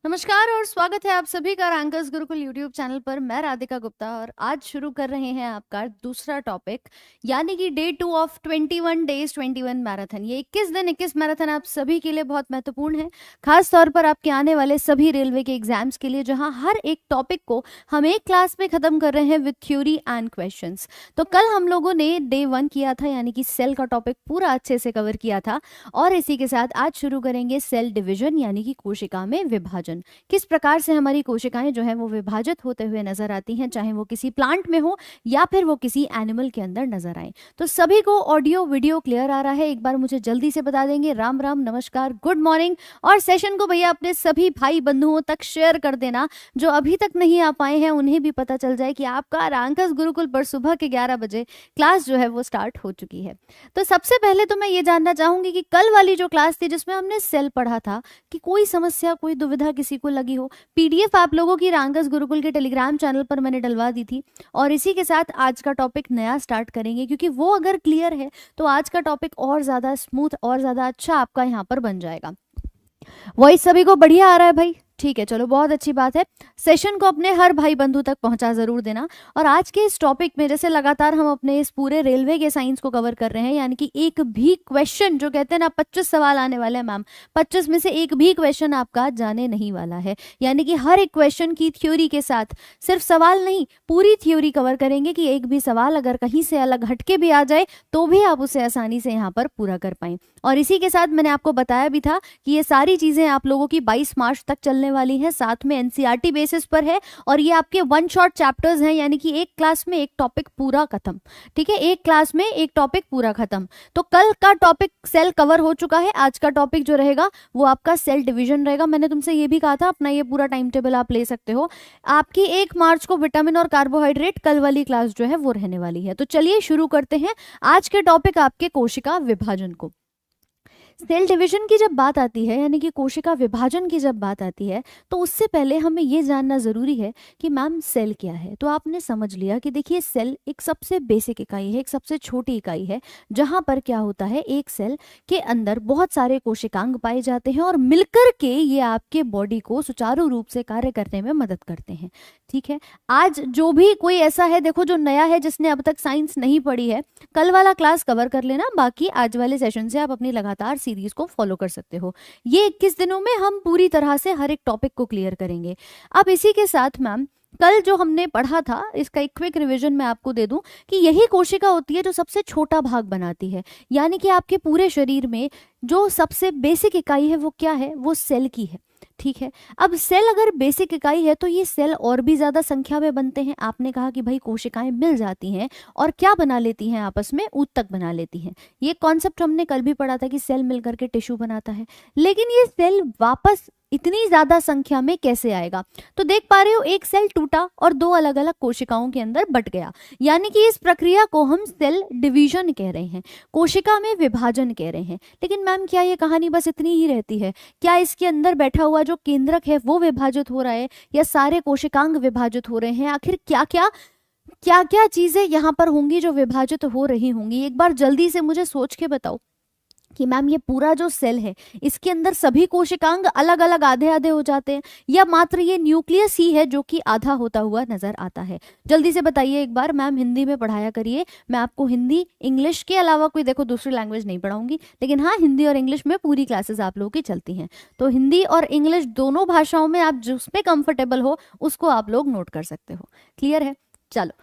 नमस्कार और स्वागत है आप सभी का रैंकर्स गुरुकुल यूट्यूब चैनल पर। मैं राधिका गुप्ता और आज शुरू कर रहे हैं आपका दूसरा टॉपिक, यानी कि डे 2 ऑफ 21 डेज 21 मैराथन। ये 21 दिन 21 मैराथन आप सभी के लिए बहुत महत्वपूर्ण है, खास तौर पर आपके आने वाले सभी रेलवे के एग्जाम्स के लिए, जहां हर एक टॉपिक को हम एक क्लास में खत्म कर रहे हैं विद थ्योरी एंड क्वेश्चंस। तो कल हम लोगों ने डे 1 किया था, यानी कि सेल का टॉपिक पूरा अच्छे से कवर किया था, और इसी के साथ आज शुरू करेंगे सेल डिविजन, यानी कि कोशिका में विभाजन। किस प्रकार से हमारी कोशिकाएं जो है वो विभाजित होते हुए नजर आती हैं, चाहे वो किसी प्लांट में हो या फिर वो किसी एनिमल के अंदर नजर आए। तो सभी को ऑडियो वीडियो क्लियर आ रहा है? एक बार मुझे जल्दी से बता देंगे। राम राम, नमस्कार, गुड मॉर्निंग। और सेशन को भैया अपने सभी भाई बंधुओं तक शेयर कर देना, जो अभी तक नहीं आ पाए हैं उन्हें भी पता चल जाए कि आपका रैंकर्स गुरुकुल पर सुबह के 11 बजे क्लास जो है वो स्टार्ट हो चुकी है। तो सबसे पहले तो मैं ये जानना चाहूंगी कि कल वाली जो क्लास थी जिसमें हमने सेल पढ़ा था, कि कोई समस्या कोई दुविधा किसी को लगी हो? पीडीएफ आप लोगों की रैंकर्स गुरुकुल के टेलीग्राम चैनल पर मैंने डलवा दी थी। और इसी के साथ आज का टॉपिक नया स्टार्ट करेंगे, क्योंकि वो अगर क्लियर है तो आज का टॉपिक और ज्यादा स्मूथ और ज्यादा अच्छा आपका यहाँ पर बन जाएगा। वॉइस सभी को बढ़िया आ रहा है भाई? ठीक है, चलो बहुत अच्छी बात है। सेशन को अपने हर भाई बंधु तक पहुंचा जरूर देना। और आज के इस टॉपिक में जैसे लगातार हम अपने इस पूरे रेलवे के साइंस को कवर कर रहे हैं, यानी कि एक भी क्वेश्चन, जो कहते हैं ना 25 सवाल आने वाले हैं मैम, 25 में से एक भी क्वेश्चन आपका जाने नहीं वाला है। यानी कि हर एक क्वेश्चन की थ्योरी के साथ, सिर्फ सवाल नहीं पूरी थ्योरी कवर करेंगे, कि एक भी सवाल अगर कहीं से अलग हटके भी आ जाए तो भी आप उसे आसानी से यहाँ पर पूरा कर पाए। और इसी के साथ मैंने आपको बताया भी था कि ये सारी चीजें आप लोगों की 22 मार्च तक चलने वाली है, साथ में एनसीईआरटी बेसिस पर है, और ये आपके वन शॉट चैप्टर्स हैं, यानी कि एक क्लास में एक टॉपिक पूरा खत्म। ठीक है, एक क्लास में एक टॉपिक पूरा खत्म। तो कल का टॉपिक सेल कवर हो चुका है, आज का टॉपिक जो रहेगा वो आपका सेल डिवीजन रहेगा। मैंने तुमसे ये भी कहा था अपना ये पूरा टाइम टेबल आप ले सकते हो। आपकी 1 मार्च को विटामिन और कार्बोहाइड्रेट कल वाली क्लास जो है वो रहने वाली है। तो चलिए शुरू करते हैं आज के टॉपिक, आपके कोशिका विभाजन को। सेल डिवीजन की जब बात आती है, यानी कि कोशिका विभाजन की जब बात आती है, तो उससे पहले हमें ये जानना ज़रूरी है कि मैम सेल क्या है। तो आपने समझ लिया कि देखिए सेल एक सबसे बेसिक इकाई है, एक सबसे छोटी इकाई है, जहाँ पर क्या होता है, एक सेल के अंदर बहुत सारे कोशिकांग पाए जाते हैं और मिलकर के ये आपके बॉडी को सुचारू रूप से कार्य करने में मदद करते हैं। ठीक है, आज जो भी कोई ऐसा है देखो जो नया है, जिसने अब तक साइंस नहीं पढ़ी है, कल वाला क्लास कवर कर लेना, बाकी आज वाले सेशन से आप अपनी लगातार सीरीज को फॉलो कर सकते हो। ये 21 दिनों में हम पूरी तरह से हर एक टॉपिक को क्लियर करेंगे। अब इसी के साथ मैम कल जो हमने पढ़ा था, इसका एक क्विक रिवीजन मैं आपको दे दूं, कि यही कोशिका होती है जो सबसे छोटा भाग बनाती है। यानी कि आपके पूरे शरीर में जो सबसे बेसिक इकाई है वो क्या है, वो सेल की है। ठीक है, अब सेल अगर बेसिक इकाई है तो ये सेल और भी ज्यादा संख्या में बनते हैं। आपने कहा कि भाई कोशिकाएं मिल जाती हैं और क्या बना लेती हैं, आपस में ऊतक बना लेती हैं। ये कॉन्सेप्ट हमने कल भी पढ़ा था कि सेल मिलकर के टिश्यू बनाता है। लेकिन ये सेल वापस इतनी ज्यादा संख्या में कैसे आएगा? तो देख पा रहे हो, एक सेल टूटा और 2 अलग अलग कोशिकाओं के अंदर बट गया, यानी कि इस प्रक्रिया को हम सेल डिवीजन कह रहे हैं, कोशिका में विभाजन कह रहे हैं। लेकिन मैम क्या ये कहानी बस इतनी ही रहती है? क्या इसके अंदर बैठा हुआ जो केंद्रक है वो विभाजित हो रहा है, या सारे कोशिकांग विभाजित हो रहे हैं? आखिर क्या क्या चीजें यहाँ पर होंगी जो विभाजित हो रही होंगी? एक बार जल्दी से मुझे सोच के बताओ कि मैम ये पूरा जो सेल है, इसके अंदर सभी कोशिकांग अलग अलग आधे आधे हो जाते हैं, या मात्र ये न्यूक्लियस ही है जो कि आधा होता हुआ नजर आता है? जल्दी से बताइए एक बार। मैम हिंदी में पढ़ाया करिए, मैं आपको हिंदी इंग्लिश के अलावा कोई देखो दूसरी लैंग्वेज नहीं पढ़ाऊंगी, लेकिन हाँ हिंदी और इंग्लिश में पूरी क्लासेस आप लोगों की चलती हैं। तो हिंदी और इंग्लिश दोनों भाषाओं में आप जिसमें कंफर्टेबल हो उसको आप लोग नोट कर सकते हो। क्लियर है? चलो,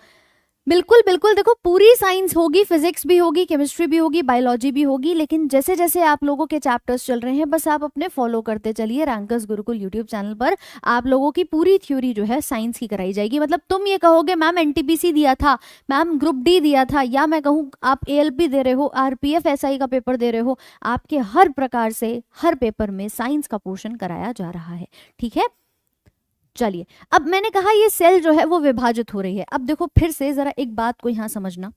बिल्कुल बिल्कुल, देखो पूरी साइंस होगी, फिजिक्स भी होगी, केमिस्ट्री भी होगी, बायोलॉजी भी होगी, लेकिन जैसे जैसे आप लोगों के चैप्टर्स चल रहे हैं बस आप अपने फॉलो करते चलिए। रैंकर्स गुरुकुल यूट्यूब चैनल पर आप लोगों की पूरी थ्योरी जो है साइंस की कराई जाएगी। मतलब तुम ये कहोगे मैम एनटीपीसी दिया था, मैम ग्रुप डी दिया था, या मैं कहूँ आप एएलपी दे रहे हो, आरपीएफ एसआई का पेपर दे रहे हो, आपके हर प्रकार से हर पेपर में साइंस का पोर्शन कराया जा रहा है। ठीक है, चलिए अब मैंने कहा ये सेल जो है वो विभाजित हो रही है। अब देखो फिर से जरा एक बात को यहाँ समझना,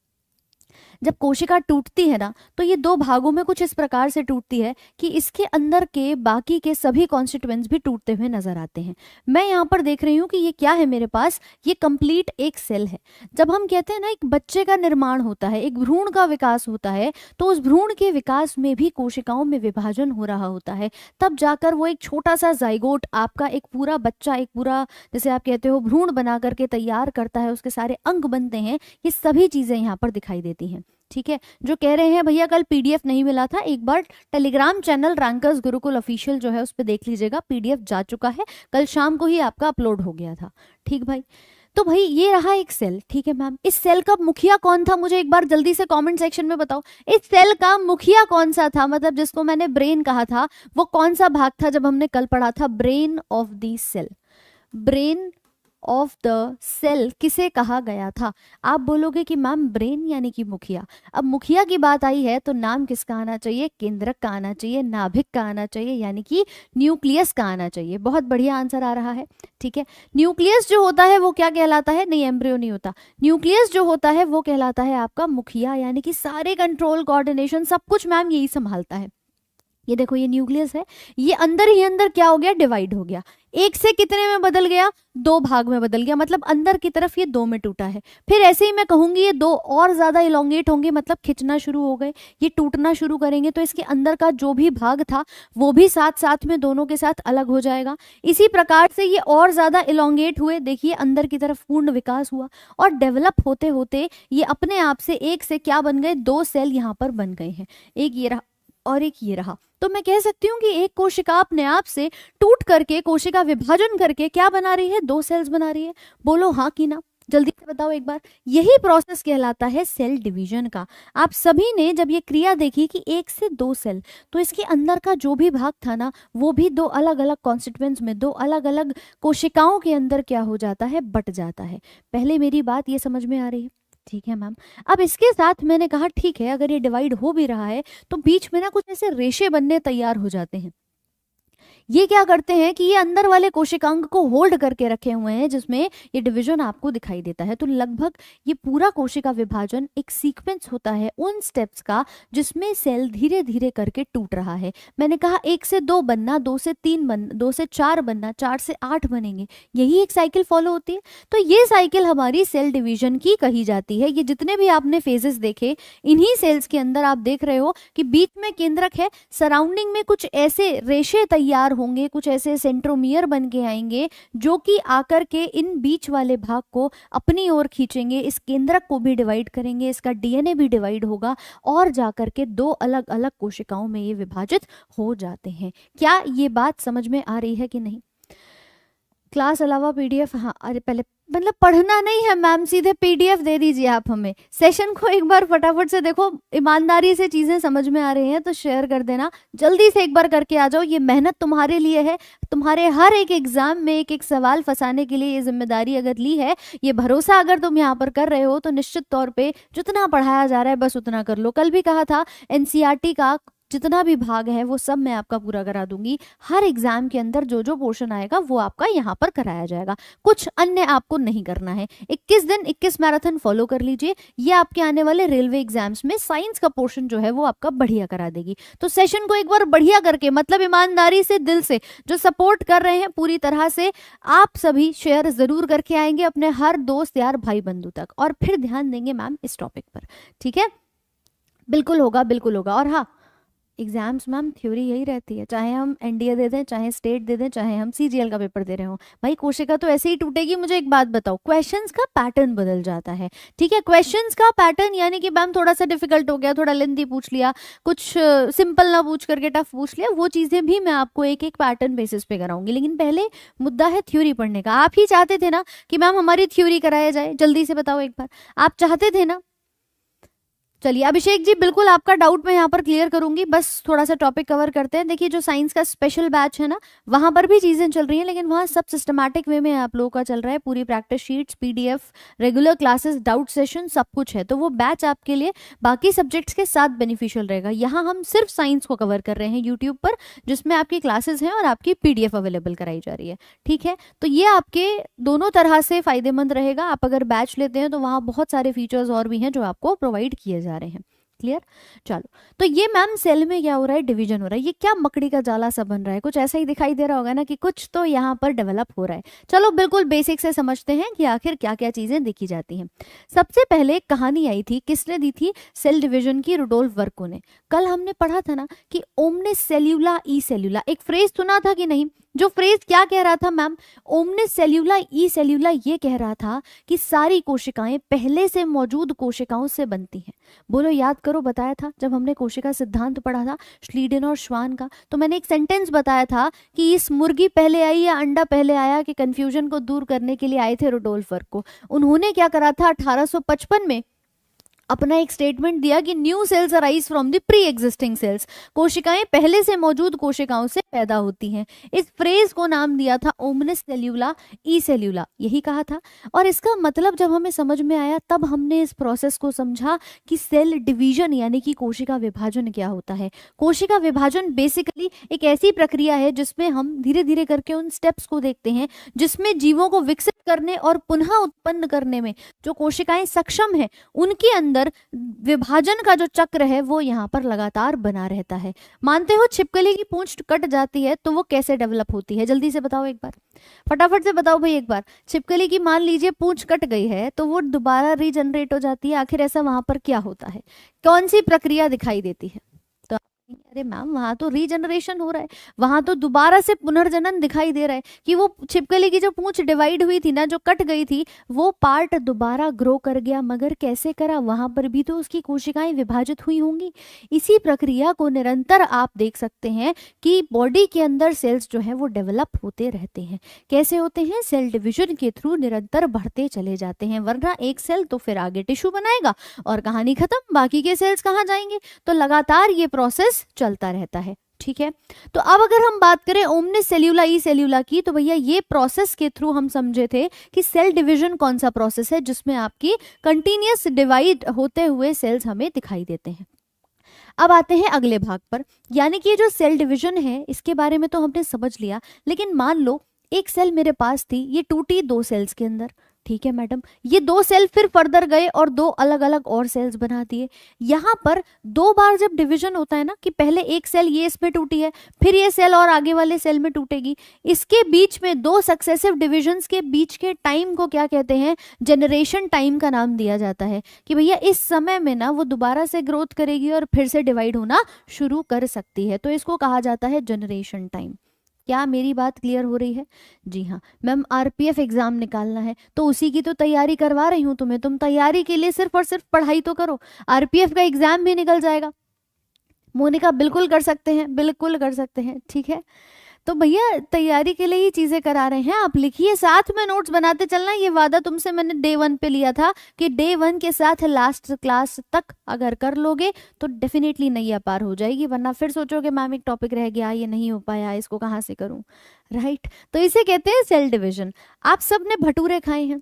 जब कोशिका टूटती है ना, तो ये दो भागों में कुछ इस प्रकार से टूटती है कि इसके अंदर के बाकी के सभी कॉन्स्टिट्यूएंट्स भी टूटते हुए नजर आते हैं। मैं यहाँ पर देख रही हूँ कि ये क्या है मेरे पास, ये कंप्लीट एक सेल है। जब हम कहते हैं ना एक बच्चे का निर्माण होता है, एक भ्रूण का विकास होता है, तो उस भ्रूण के विकास में भी कोशिकाओं में विभाजन हो रहा होता है, तब जाकर वो एक छोटा सा जाइगोट आपका एक पूरा बच्चा, एक पूरा जैसे आप कहते हो भ्रूण बना करके तैयार करता है, उसके सारे अंग बनते हैं। ये सभी चीजें यहाँ पर दिखाई देती हैं। ठीक है, जो कह रहे हैं भैया कल पीडीएफ नहीं मिला था, एक बार Telegram channel rankers Gurukul official जो है उस पर देख लीजिएगा, पीडीएफ जा चुका है, कल शाम को ही आपका अपलोड हो गया था। ठीक भाई, तो भाई ये रहा एक सेल। ठीक है मैम, इस सेल का मुखिया कौन था, मुझे एक बार जल्दी से कमेंट सेक्शन में बताओ, इस सेल का मुखिया कौन सा था, मतलब जिसको मैंने ब्रेन कहा था, वो कौन सा भाग था जब हमने कल पढ़ा था, brain of the cell. Brain of the cell किसे कहा गया था? आप बोलोगे कि मैम ब्रेन यानी कि मुखिया। अब मुखिया की बात आई है तो नाम किसका आना चाहिए? केंद्रक का आना चाहिए, नाभिक का आना चाहिए, यानी कि न्यूक्लियस का आना चाहिए। बहुत बढ़िया आंसर आ रहा है। ठीक है, न्यूक्लियस जो होता है वो क्या कहलाता है? नहीं, एम्ब्रियो नहीं होता। न्यूक्लियस जो होता है वो कहलाता है आपका मुखिया, यानी कि सारे कंट्रोल, कोऑर्डिनेशन, सब कुछ मैम यही संभालता है। ये देखो, ये न्यूक्लियस है, ये अंदर ही अंदर क्या हो गया? डिवाइड हो गया। एक से कितने में बदल गया? दो भाग में बदल गया, मतलब अंदर की तरफ ये दो में टूटा है। फिर ऐसे ही मैं कहूंगी ये दो और ज्यादा इलोंगेट होंगे, मतलब खिंचना शुरू हो गए, ये टूटना शुरू करेंगे, तो इसके अंदर का जो भी भाग था वो भी साथ साथ में दोनों के साथ अलग हो जाएगा। इसी प्रकार से ये और ज्यादा इलोंगेट हुए, देखिए अंदर की तरफ पूर्ण विकास हुआ, और डेवलप होते होते ये अपने आप से एक से क्या बन गए? दो सेल यहाँ पर बन गए हैं, एक ये रहा और एक ये रहा। तो मैं कह सकती हूँ कि एक कोशिका अपने आप से टूट करके, कोशिका विभाजन करके क्या बना रही है? दो सेल्स बना रही है। बोलो हाँ कि ना, जल्दी से बताओ एक बार। यही प्रोसेस कहलाता है सेल डिवीजन का। आप सभी ने जब ये क्रिया देखी कि एक से दो सेल, तो इसके अंदर का जो भी भाग था ना, वो भी दो अलग अलग कॉन्स्टिट्यूएंट्स में, दो अलग अलग कोशिकाओं के अंदर क्या हो जाता है? बट जाता है। पहले मेरी बात ये समझ में आ रही है? ठीक है मैम। अब इसके साथ मैंने कहा ठीक है, अगर ये डिवाइड हो भी रहा है तो बीच में ना कुछ ऐसे रेशे बनने तैयार हो जाते हैं। ये क्या करते हैं कि ये अंदर वाले कोशिकांग को होल्ड करके रखे हुए हैं, जिसमें ये डिवीजन आपको दिखाई देता है। तो लगभग ये पूरा कोशिका विभाजन एक सीक्वेंस होता है उन स्टेप्स का, जिसमें सेल धीरे धीरे करके टूट रहा है। मैंने कहा एक से दो बनना, दो से तीन बनना, दो से चार बनना, चार से आठ बनेंगे, यही एक साइकिल फॉलो होती है। तो ये साइकिल हमारी सेल डिवीजन की कही जाती है। ये जितने भी आपने फेजेस देखे, इन्हीं सेल्स के अंदर आप देख रहे हो कि बीच में केंद्रक है, सराउंडिंग में कुछ ऐसे रेशे तैयार होंगे, कुछ ऐसे सेंट्रोमियर बन के आएंगे, जो कि आकर के इन बीच वाले भाग को अपनी ओर खींचेंगे, इस केंद्रक को भी डिवाइड करेंगे, इसका डीएनए भी डिवाइड होगा, और जाकर के दो अलग अलग कोशिकाओं में ये विभाजित हो जाते हैं। क्या ये बात समझ में आ रही है कि नहीं? क्लास अलावा पीडीएफ, हाँ, अरे पहले मतलब पढ़ना नहीं है मैम, सीधे पीडीएफ दे दीजिए आप हमें। सेशन को एक बार फटाफट से देखो, ईमानदारी से चीजें समझ में आ रही हैं तो शेयर कर देना, जल्दी से एक बार करके आ जाओ। ये मेहनत तुम्हारे लिए है, तुम्हारे हर एक एग्जाम में एक एक सवाल फंसाने के लिए ये जिम्मेदारी अगर ली है, ये भरोसा अगर तुम यहाँ पर कर रहे हो, तो निश्चित तौर पर जितना पढ़ाया जा रहा है बस उतना कर लो। कल भी कहा था एनसीईआरटी का जितना भी भाग है वो सब मैं आपका पूरा करा दूंगी। हर एग्जाम के अंदर जो जो पोर्शन आएगा वो आपका यहाँ पर कराया जाएगा, कुछ अन्य आपको नहीं करना है। 21 दिन 21 मैराथन फॉलो कर लीजिए, ये आपके आने वाले रेलवे एग्जाम्स में साइंस का पोर्शन जो है वो आपका बढ़िया करा देगी। तो सेशन को एक बार बढ़िया करके, मतलब ईमानदारी से, दिल से जो सपोर्ट कर रहे हैं पूरी तरह से, आप सभी शेयर जरूर करके आएंगे अपने हर दोस्त यार भाई बंधु तक, और फिर ध्यान देंगे मैम इस टॉपिक पर। ठीक है, बिल्कुल होगा, बिल्कुल होगा। और हाँ, एग्जाम्स मैम थ्योरी यही रहती है, चाहे हम एनडीए दे दें, चाहे स्टेट दे दें, चाहे हम सीजीएल का पेपर दे रहे हो, भाई कोशिका तो ऐसे ही टूटेगी। मुझे एक बात बताओ, क्वेश्चंस का पैटर्न बदल जाता है। ठीक है, क्वेश्चंस का पैटर्न यानी कि मैम थोड़ा सा डिफिकल्ट हो गया, थोड़ा लेंथी पूछ लिया, कुछ सिंपल ना पूछ करके टफ पूछ लिया, वो चीजें भी मैं आपको एक एक पैटर्न बेसिस पे कराऊंगी। लेकिन पहले मुद्दा है थ्योरी पढ़ने का। आप ही चाहते थे ना कि मैम हमारी थ्योरी कराया जाए, जल्दी से बताओ एक बार, आप चाहते थे ना? चलिए अभिषेक जी, बिल्कुल आपका डाउट मैं यहाँ पर क्लियर करूंगी, बस थोड़ा सा टॉपिक कवर करते हैं। देखिए जो साइंस का स्पेशल बैच है ना, वहां पर भी चीजें चल रही हैं, लेकिन वहाँ सब सिस्टमैटिक वे में आप लोगों का चल रहा है। पूरी practice sheets, PDF, regular classes, doubt session, सब कुछ है। तो वो बैच आपके लिए बाकी सब्जेक्ट्स के साथ बेनिफिशियल रहेगा। यहाँ हम सिर्फ साइंस को कवर कर रहे हैं यूट्यूब पर, जिसमें आपकी क्लासेस हैं और आपकी पीडीएफ अवेलेबल कराई जा रही है। ठीक है, तो ये आपके दोनों तरह से फायदेमंद रहेगा। आप अगर बैच लेते हैं तो वहाँ बहुत सारे फीचर्स और भी हैं जो आपको प्रोवाइड किए जा रहे हैं। क्लियर? चलो, तो ये मैम सेल में क्या हो रहा है, डिवीजन हो रहा है। ये क्या मकड़ी का जाला सा बन रहा है, कुछ ऐसा ही दिखाई दे रहा होगा ना कि कुछ तो यहाँ पर डेवलप हो रहा है। चलो बिल्कुल बेसिक से समझते हैं कि आखिर क्या क्या चीजें देखी जाती हैं। सबसे पहले एक कहानी आई थी, किसने दी थी? सेल डिवीजन की रुडोल्फ वर्को ने। कल हमने पढ़ा था ना कि ओमनिस सेल्यूला ई सेल्यूला, एक फ्रेज सुना था कि नहीं? जो फ्रेज क्या कह रहा था मैम? ओमनिस सेल्यूला ई सेल्यूला ये कह रहा था कि सारी कोशिकाएं पहले से मौजूद कोशिकाओं से बनती हैं। बोलो, याद करो, बताया था जब हमने कोशिका सिद्धांत पढ़ा था श्लीडन और श्वान का, तो मैंने एक सेंटेंस बताया था कि इस मुर्गी पहले आई या अंडा पहले आया, कि कंफ्यूजन को दूर करने के लिए आए थे रुडोल्फ वर्को। उन्होंने क्या करा था 1855 में, अपना एक स्टेटमेंट दिया कि new sales arise from the pre existing cells, कोशिकाएं पहले से मौजूद कोशिकाओं से पैदा होती हैं। इस फ्रेज को नाम दिया था ओमनिस सेल्यूला ई सेल्यूला, यही कहा था। और इसका मतलब जब हमें समझ में आया, तब हमने इस प्रोसेस को समझा कि सेल डिवीजन यानी कि कोशिका विभाजन क्या होता है। कोशिका विभाजन बेसिकली एक ऐसी प्रक्रिया है जिसमें हम धीरे धीरे करके उन स्टेप्स को देखते हैं जिसमें जीवों को विकसित करने और पुनः उत्पन्न करने में जो कोशिकाएं सक्षम है, उनके अंदर विभाजन का जो चक्र है वो यहाँ पर लगातार बना रहता है। मानते हो छिपकली की पूंछ कट जाती है तो वो कैसे डेवलप होती है? जल्दी से बताओ एक बार, फटाफट से बताओ भाई एक बार। छिपकली की मान लीजिए पूंछ कट गई है तो वो दोबारा रीजनरेट हो जाती है, आखिर ऐसा वहां पर क्या होता है? कौन सी प्रक्रिया दिखाई देती है? तो अरे मैम, वहां तो रीजनरेशन हो रहा है, वहां तो दोबारा से पुनर्जनन दिखाई दे रहा है कि वो छिपकली की जो पूंछ डिवाइड हुई थी ना, जो कट गई थी, वो पार्ट दोबारा ग्रो कर गया। मगर कैसे करा? वहां पर भी तो उसकी कोशिकाएं विभाजित हुई होंगी। इसी प्रक्रिया को निरंतर आप देख सकते हैं कि बॉडी के अंदर सेल्स जो है वो डेवलप होते रहते हैं। कैसे होते हैं? सेल डिविजन के थ्रू निरंतर बढ़ते चले जाते हैं, वरना एक सेल तो फिर आगे टिश्यू बनाएगा और कहानी खत्म, बाकी के सेल्स कहाँ जाएंगे? तो लगातार ये प्रोसेस चलता रहता है। ठीक है, तो अब अगर हम बात करें ओमनिस सेल्यूला ई सेल्यूला की, तो भैया ये प्रोसेस के थ्रू हम समझे थे कि सेल डिवीजन कौन सा प्रोसेस है जिसमें आपकी कंटिन्यूअस डिवाइड होते हुए सेल्स हमें दिखाई देते हैं। अब आते हैं अगले भाग पर, यानी कि जो सेल डिवीजन है इसके बारे में तो हमने समझ लिया, लेकिन मान लो एक सेल मेरे पास थी, ये टूटी 2 सेल्स के अंदर। ठीक है मैडम, ये 2 सेल फिर फर्दर गए और 2 अलग अलग और सेल्स बना दिए। यहाँ पर 2 बार जब डिवीजन होता है ना, कि पहले एक सेल ये इसमें टूटी है, फिर ये सेल और आगे वाले सेल में टूटेगी, इसके बीच में 2 सक्सेसिव डिविजन्स के बीच के टाइम को क्या कहते हैं? जनरेशन टाइम का नाम दिया जाता है। कि भैया इस समय में ना वो दोबारा से ग्रोथ करेगी और फिर से डिवाइड होना शुरू कर सकती है, तो इसको कहा जाता है जनरेशन टाइम। क्या मेरी बात क्लियर हो रही है? जी हाँ मैम, आरपीएफ एग्जाम निकालना है तो उसी की तो तैयारी करवा रही हूँ तुम्हें। तुम तैयारी के लिए सिर्फ और सिर्फ पढ़ाई तो करो, आरपीएफ का एग्जाम भी निकल जाएगा। मोनिका बिल्कुल कर सकते हैं, बिल्कुल कर सकते हैं। ठीक है, तो भैया तैयारी के लिए ही चीजें करा रहे हैं, आप लिखिए, साथ में नोट्स बनाते चलना। ये वादा तुमसे मैंने डे 1 पे लिया था कि डे 1 के साथ लास्ट क्लास तक अगर कर लोगे तो डेफिनेटली नैया पार हो जाएगी, वरना फिर सोचोगे मैम एक टॉपिक रह गया, ये नहीं हो पाया, इसको कहाँ से करूं। राइट, तो इसे कहते हैं सेल डिविजन। आप सबने भटूरे खाए हैं?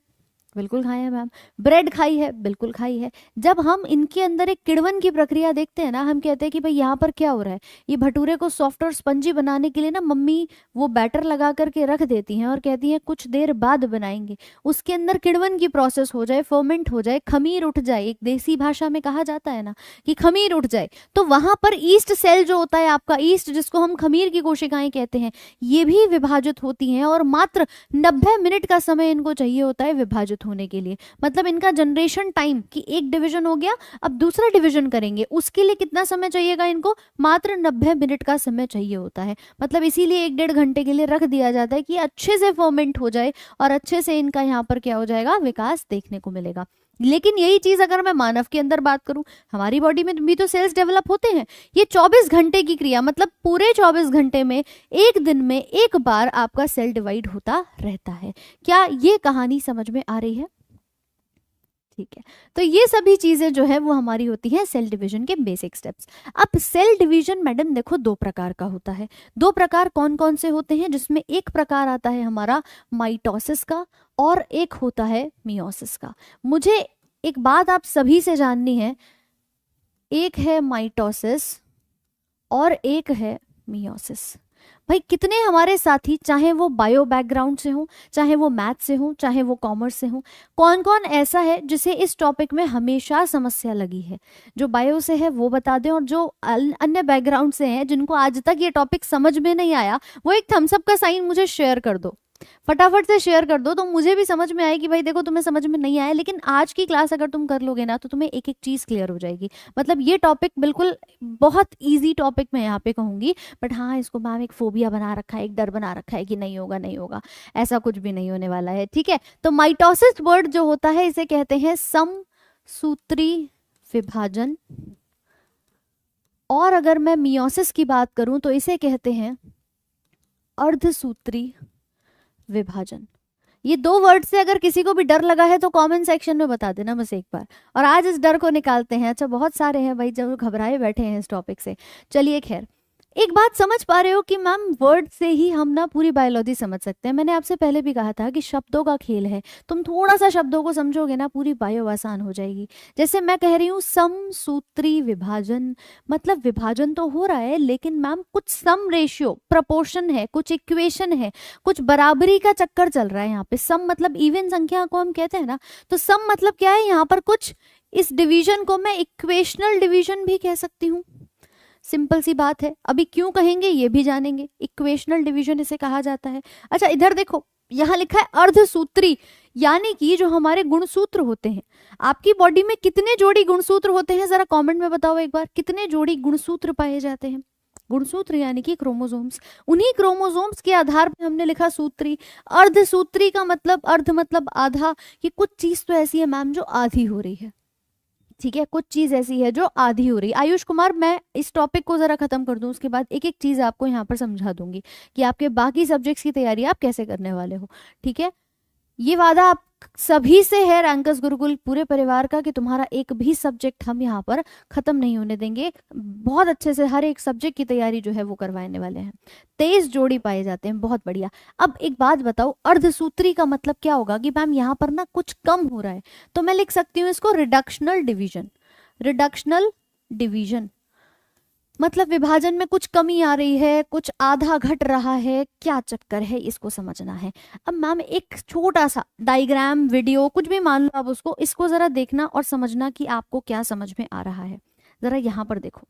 बिल्कुल खाए हैं मैम। ब्रेड खाई है? बिल्कुल खाई है। जब हम इनके अंदर एक किण्वन की प्रक्रिया देखते हैं ना, हम कहते हैं कि भाई यहाँ पर क्या हो रहा है, ये भटूरे को सॉफ्ट और स्पंजी बनाने के लिए ना मम्मी वो बैटर लगा करके रख देती हैं और कहती हैं कुछ देर बाद बनाएंगे। उसके अंदर किण्वन की प्रोसेस हो जाए, फर्मेंट हो जाए, खमीर उठ जाए, एक देसी भाषा में कहा जाता है ना कि खमीर उठ जाए, तो वहां पर ईस्ट सेल जो होता है आपका, ईस्ट जिसको हम खमीर की कोशिकाएं कहते हैं, ये भी विभाजित होती हैं और मात्र 90 मिनट का समय इनको चाहिए होता है विभाजित होने के लिए। मतलब इनका जनरेशन टाइम कि एक डिवीजन हो गया, अब दूसरा डिवीजन करेंगे, उसके लिए कितना समय चाहिएगा इनको? मात्र 90 मिनट का समय चाहिए होता है। मतलब इसीलिए 1-1.5 घंटे के लिए रख दिया जाता है कि अच्छे से फर्मेंट हो जाए और अच्छे से इनका यहाँ पर क्या हो जाएगा, विकास देखने को मिलेगा। लेकिन यही चीज अगर मैं मानव के अंदर बात करूं, हमारी बॉडी में भी तो सेल्स डेवलप होते हैं। ये 24 घंटे की क्रिया, मतलब पूरे 24 घंटे में एक दिन में एक बार आपका सेल डिवाइड होता रहता है। क्या ये कहानी समझ में आ रही है? ठीक है, तो ये सभी चीजें जो है वो हमारी होती है सेल डिवीजन के बेसिक स्टेप्स। अब सेल डिवीजन मैडम देखो दो प्रकार का होता है। दो प्रकार कौन कौन से होते हैं, जिसमें एक प्रकार आता है हमारा माइटोसिस का और एक होता है मियोसिस का। मुझे एक बात आप सभी से जाननी है, एक है माइटोसिस और एक है मियोसिस। भाई कितने हमारे साथी, चाहे वो बायो बैकग्राउंड से हो, चाहे वो मैथ से हो, चाहे वो कॉमर्स से हो, कौन कौन ऐसा है जिसे इस टॉपिक में हमेशा समस्या लगी है? जो बायो से है वो बता दें, और जो अन्य बैकग्राउंड से हैं जिनको आज तक ये टॉपिक समझ में नहीं आया, वो एक थम्स अप का साइन मुझे शेयर कर दो, फटाफट से शेयर कर दो, तो मुझे भी समझ में आए कि भाई देखो तुम्हें समझ में नहीं आया, लेकिन आज की क्लास अगर तुम कर लोगे ना तो तुम्हें एक एक चीज क्लियर हो जाएगी। मतलब ये टॉपिक बिल्कुल बहुत इजी टॉपिक मैं यहाँ पे कहूंगी, बट हाँ इसको मैम एक फोबिया बना रखा है, एक डर बना रखा है कि नहीं होगा नहीं होगा, ऐसा कुछ भी नहीं होने वाला है, ठीक है। तो माइटोसिस वर्ड जो होता है इसे कहते हैं समसूत्री विभाजन, और अगर मैं मियोसिस की बात करूं तो इसे कहते हैं अर्धसूत्री विभाजन। ये दो वर्ड से अगर किसी को भी डर लगा है तो कमेंट सेक्शन में बता देना बस एक बार, और आज इस डर को निकालते हैं। अच्छा बहुत सारे हैं भाई जो घबराए बैठे हैं इस टॉपिक से। चलिए खैर, एक बात समझ पा रहे हो कि मैम वर्ड से ही हम ना पूरी बायोलॉजी समझ सकते हैं। मैंने आपसे पहले भी कहा था कि शब्दों का खेल है, तुम थोड़ा सा शब्दों को समझोगे ना पूरी बायो आसान हो जाएगी। जैसे मैं कह रही हूँ समसूत्री विभाजन, मतलब विभाजन तो हो रहा है लेकिन मैम कुछ सम रेशियो प्रपोर्शन है, कुछ इक्वेशन है, कुछ बराबरी का चक्कर चल रहा है यहाँ पे। सम मतलब इवन संख्या को हम कहते हैं ना, तो सम मतलब क्या है यहाँ पर, कुछ इस डिवीजन को मैं इक्वेशनल डिवीजन भी कह सकती हूँ। सिंपल सी बात है, अभी क्यों कहेंगे ये भी जानेंगे, इक्वेशनल डिवीजन इसे कहा जाता है। अच्छा इधर देखो, यहाँ लिखा है अर्धसूत्री, यानी कि जो हमारे गुणसूत्र होते हैं, आपकी बॉडी में कितने जोड़ी गुणसूत्र होते हैं जरा कमेंट में बताओ एक बार, कितने जोड़ी गुणसूत्र पाए जाते हैं? गुणसूत्र यानी कि क्रोमोसोम्स, उन्हीं क्रोमोसोम्स के आधार पर हमने लिखा सूत्री। अर्धसूत्री का मतलब, अर्ध मतलब आधा, कि कुछ चीज तो ऐसी है मैम जो आधी हो रही है, ठीक है, कुछ चीज ऐसी है जो आधी हो रही है। आयुष कुमार, मैं इस टॉपिक को जरा खत्म कर दूं, उसके बाद एक एक चीज आपको यहाँ पर समझा दूंगी कि आपके बाकी सब्जेक्ट्स की तैयारी आप कैसे करने वाले हो, ठीक है। ये वादा आप सभी से है रैंकर्स गुरुकुल पूरे परिवार का कि तुम्हारा एक भी सब्जेक्ट हम यहाँ पर खत्म नहीं होने देंगे। बहुत अच्छे से हर एक सब्जेक्ट की तैयारी जो है वो करवाने वाले हैं। 23 जोड़ी पाए जाते हैं, बहुत बढ़िया। अब एक बात बताओ, अर्धसूत्री का मतलब क्या होगा कि मैम यहाँ पर ना कुछ कम हो रहा है, तो मैं लिख सकती हूँ इसको रिडक्शनल डिवीजन। रिडक्शनल डिवीजन मतलब विभाजन में कुछ कमी आ रही है, कुछ आधा घट रहा है, क्या चक्कर है इसको समझना है। अब मैम एक छोटा सा डायग्राम, वीडियो, कुछ भी मान लो आप उसको, इसको जरा देखना और समझना कि आपको क्या समझ में आ रहा है। जरा यहाँ पर देखो,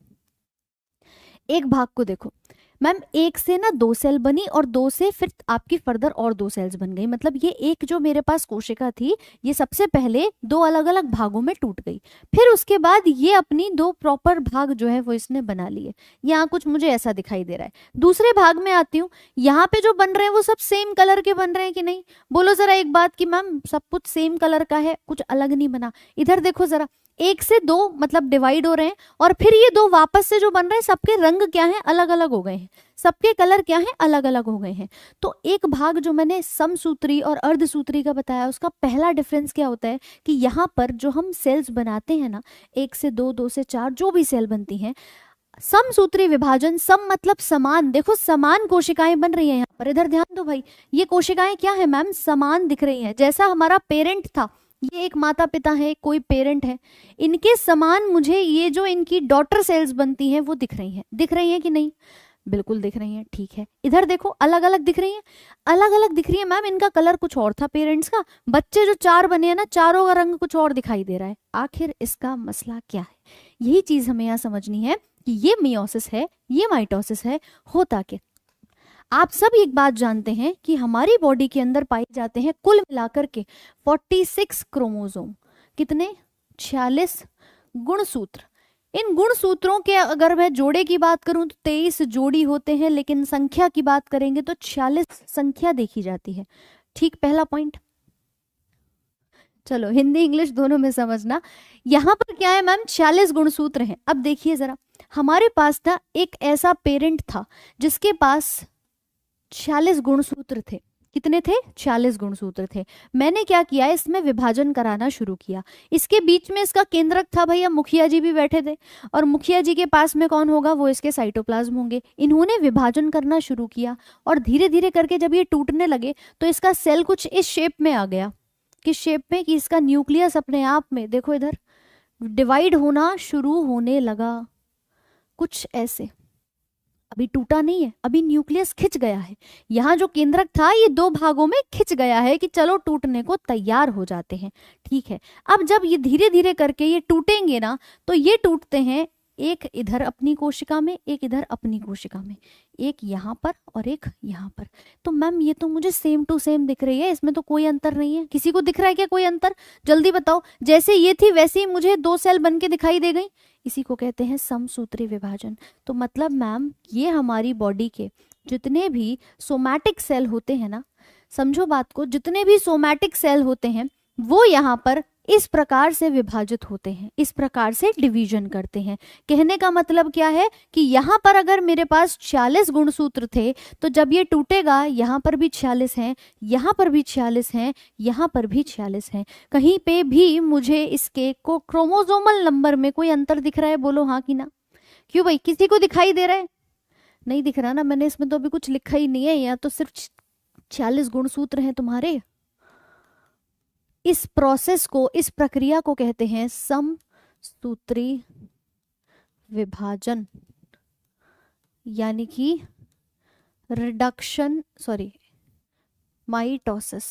एक भाग को देखो मैम, एक से ना 2 सेल बनी और 2 से फिर आपकी फर्दर और 2 सेल्स बन गई। मतलब ये एक जो मेरे पास कोशिका थी ये सबसे पहले 2 अलग अलग भागों में टूट गई, फिर उसके बाद ये अपनी 2 प्रॉपर भाग जो है वो इसने बना लिए। यहाँ कुछ मुझे ऐसा दिखाई दे रहा है। दूसरे भाग में आती हूँ, यहाँ पे जो बन रहे हैं वो सब सेम कलर के बन रहे हैं कि नहीं? बोलो जरा एक बात कि मैम सब कुछ सेम कलर का है, कुछ अलग नहीं बना। इधर देखो जरा, 1 से 2 मतलब डिवाइड हो रहे हैं, और फिर ये 2 वापस से जो बन रहे हैं सबके रंग क्या है, अलग अलग हो गए हैं, सबके कलर क्या है, अलग अलग हो गए हैं। तो एक भाग जो मैंने समसूत्री और अर्धसूत्री का बताया, उसका पहला डिफरेंस क्या होता है कि यहाँ पर जो हम सेल्स बनाते हैं ना, 1 से 2, 2 से 4 जो भी सेल बनती हैं, समसूत्री विभाजन, सम मतलब समान, देखो समान कोशिकाएं बन रही हैं यहाँ पर। इधर ध्यान दो भाई, ये कोशिकाएं क्या है मैम, समान दिख रही हैं। जैसा हमारा पेरेंट था, ये एक माता पिता है, कोई पेरेंट है, इनके समान मुझे ये जो इनकी डॉटर सेल्स बनती हैं वो दिख रही हैं। दिख रही हैं कि नहीं? बिल्कुल दिख रही हैं, ठीक है। इधर देखो, अलग अलग दिख रही हैं, अलग अलग दिख रही है मैम, इनका कलर कुछ और था पेरेंट्स का, बच्चे जो 4 बने हैं ना, चारों का रंग कुछ और दिखाई दे रहा है। आखिर इसका मसला क्या है? यही चीज हमें यहाँ समझनी है कि ये मियोसिस है, ये माइटोसिस है, होता क्या। आप सब एक बात जानते हैं कि हमारी बॉडी के अंदर पाए जाते हैं कुल मिलाकर के 46 क्रोमोसोम। कितने? 46 गुणसूत्र। इन गुणसूत्रों के अगर मैं जोड़े की बात करूं तो 23 जोड़ी होते हैं, लेकिन संख्या की बात करेंगे तो 46 संख्या देखी जाती है। ठीक, पहला पॉइंट। चलो हिंदी इंग्लिश दोनों में समझना। यहाँ पर क्या है मैम, 46 गुणसूत्र हैं। अब देखिए जरा, हमारे पास था एक ऐसा पेरेंट था जिसके पास 46 गुणसूत्र थे। कितने थे? 46 गुणसूत्र थे। मैंने क्या किया, इसमें विभाजन कराना शुरू किया। इसके बीच में इसका केंद्रक था भैया, मुखिया जी भी बैठे थे, और मुखिया जी के पास में कौन होगा? वो इसके साइटोप्लाज्म होंगे। इन्होंने विभाजन करना शुरू किया और धीरे धीरे करके जब ये टूटने लगे तो इसका सेल कुछ इस शेप में आ गया। किस शेप में? कि इसका न्यूक्लियस अपने आप में, देखो इधर, डिवाइड होना शुरू होने लगा, कुछ ऐसे। अभी टूटा नहीं है, अभी न्यूक्लियस खिंच गया है। यहाँ जो केंद्रक था ये दो भागों में खिंच गया है कि चलो टूटने को तैयार हो जाते हैं। ठीक है, अब जब ये धीरे धीरे करके ये टूटेंगे ना, तो ये टूटते हैं एक इधर अपनी कोशिका में, एक इधर अपनी कोशिका में, एक यहाँ पर और एक यहाँ पर। तो मैम ये तो मुझे सेम टू सेम दिख रही है, इसमें तो कोई अंतर नहीं है। किसी को दिख रहा है क्या कोई अंतर? जल्दी बताओ। जैसे ये थी वैसे ही मुझे दो सेल बन के दिखाई दे गई। इसी को कहते हैं समसूत्री विभाजन। तो मतलब मैम ये हमारी बॉडी के जितने भी सोमैटिक सेल होते हैं ना, समझो बात को, जितने भी सोमैटिक सेल होते हैं वो यहाँ पर इस प्रकार से विभाजित होते हैं, इस प्रकार से डिवीजन करते हैं। कहने का मतलब क्या है कि यहाँ पर अगर मेरे पास 46 गुणसूत्र थे, तो जब ये टूटेगा यहाँ पर भी 46 हैं, यहाँ पर भी 46 हैं, यहाँ पर भी 46 हैं। कहीं पे भी मुझे इसके को क्रोमोसोमल नंबर में कोई अंतर दिख रहा है? बोलो हाँ कि ना। क्यों भाई, किसी को दिखाई दे रहा है? नहीं दिख रहा ना, मैंने इसमें तो अभी कुछ लिखा ही नहीं है, या तो सिर्फ 46 गुणसूत्र हैं तुम्हारे। इस प्रोसेस को, इस प्रक्रिया को कहते हैं समसूत्री विभाजन, यानी कि रिडक्शन, सॉरी माइटोसिस।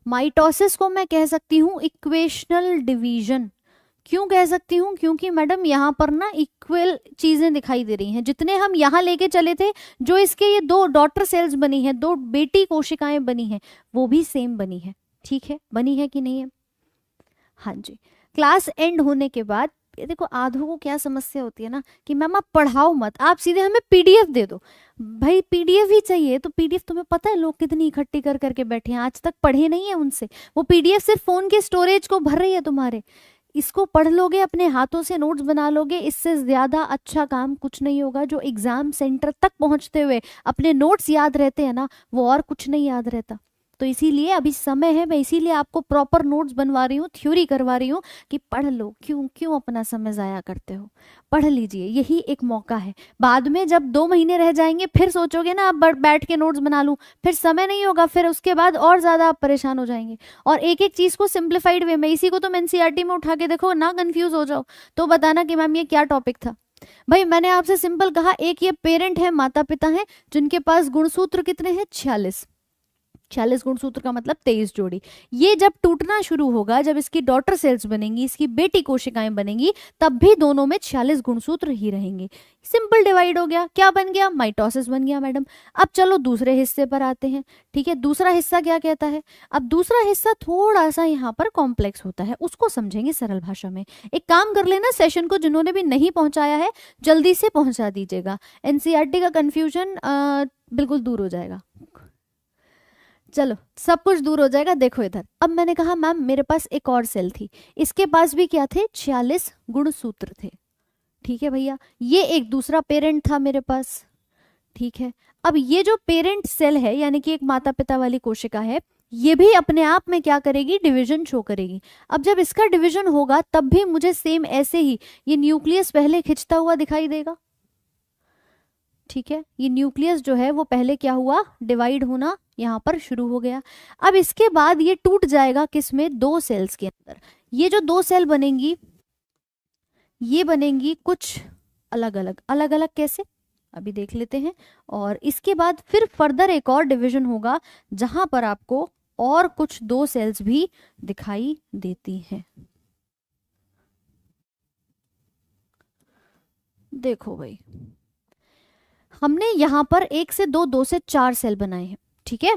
माइटोसिस को मैं कह सकती हूँ इक्वेशनल डिवीजन। क्यों कह सकती हूँ? क्योंकि मैडम यहाँ पर ना इक्वल चीजें दिखाई दे रही हैं। जितने हम यहाँ लेके चले थे, जो इसके ये दो डॉटर सेल्स बनी हैं, दो बेटी कोशिकाएं बनी हैं, वो भी सेम बनी है। ठीक है, बनी है कि नहीं है? हाँ जी। क्लास एंड होने के बाद देखो, आधों को क्या समस्या होती है ना कि मैम आप पढ़ाओ मत, आप सीधे हमें पीडीएफ दे दो। भाई पीडीएफ ही चाहिए तो पीडीएफ तुम्हें पता है लोग कितनी इकट्ठी कर करके बैठे हैं, आज तक पढ़े नहीं है उनसे। वो पीडीएफ सिर्फ फोन के स्टोरेज को भर रही है तुम्हारे। इसको पढ़ लोगे, अपने हाथों से नोट्स बना लोगे, इससे ज्यादा अच्छा काम कुछ नहीं होगा। जो एग्जाम सेंटर तक पहुंचते हुए अपने नोट्स याद रहते हैं ना, वो और कुछ नहीं याद रहता। तो इसीलिए अभी समय है, मैं इसीलिए आपको प्रॉपर नोट्स बनवा रही हूँ, थ्योरी करवा रही हूँ कि पढ़ लो। क्यों क्यों अपना समय जाया करते हो? पढ़ लीजिए, यही एक मौका है। बाद में जब 2 महीने रह जाएंगे फिर सोचोगे ना अब बैठ के नोट्स बना लूं, फिर समय नहीं होगा, फिर उसके बाद और ज्यादा आप परेशान हो जाएंगे। और एक एक चीज को सिंप्लीफाइड वे में, इसी को तुम एनसीईआरटी में उठा के देखो ना, कंफ्यूज हो जाओ तो बताना कि मैम ये क्या टॉपिक था। भाई मैंने आपसे सिंपल कहा, एक ये पेरेंट है, माता पिता हैं, जिनके पास गुणसूत्र कितने हैं? 46। 46 गुणसूत्र का मतलब 23 जोड़ी। ये जब टूटना शुरू होगा, जब इसकी डॉटर सेल्स बनेंगी, इसकी बेटी कोशिकाएं बनेंगी, तब भी दोनों में 46 गुणसूत्र ही रहेंगे। सिंपल डिवाइड हो गया, क्या बन गया? माइटोसिस बन गया मैडम। अब चलो दूसरे हिस्से पर आते हैं। ठीक है, दूसरा हिस्सा क्या कहता है? अब दूसरा हिस्सा थोड़ा सा यहाँ पर कॉम्प्लेक्स होता है, उसको समझेंगे सरल भाषा में। एक काम कर लेना, सेशन को जिन्होंने भी नहीं पहुंचाया है जल्दी से पहुंचा दीजिएगा, एनसीईआरटी का कंफ्यूजन बिल्कुल दूर हो जाएगा। चलो सब कुछ दूर हो जाएगा। देखो इधर, अब मैंने कहा मैम मेरे पास एक और सेल थी, इसके पास भी क्या थे? 46 गुणसूत्र थे। ठीक है भैया, ये एक दूसरा पेरेंट था मेरे पास। ठीक है, अब ये जो पेरेंट सेल है, यानी कि एक माता पिता वाली कोशिका है, ये भी अपने आप में क्या करेगी? डिवीजन शो करेगी। अब जब इसका डिवीजन होगा तब भी मुझे सेम ऐसे ही ये न्यूक्लियस पहले खिंचता हुआ दिखाई देगा। ठीक है, ये न्यूक्लियस जो है वो पहले क्या हुआ? डिवाइड होना यहाँ पर शुरू हो गया। अब इसके बाद ये टूट जाएगा किसमें? 2 सेल्स के अंदर। ये जो 2 सेल बनेंगी, ये बनेंगी कुछ अलग अलग। अलग अलग कैसे? अभी देख लेते हैं। और इसके बाद फिर फर्दर एक और डिवीजन होगा, जहां पर आपको और कुछ 2 सेल्स भी दिखाई देती हैं। देखो भाई, हमने यहां पर 1 से 2, 2 से 4 सेल बनाए हैं। ठीक है,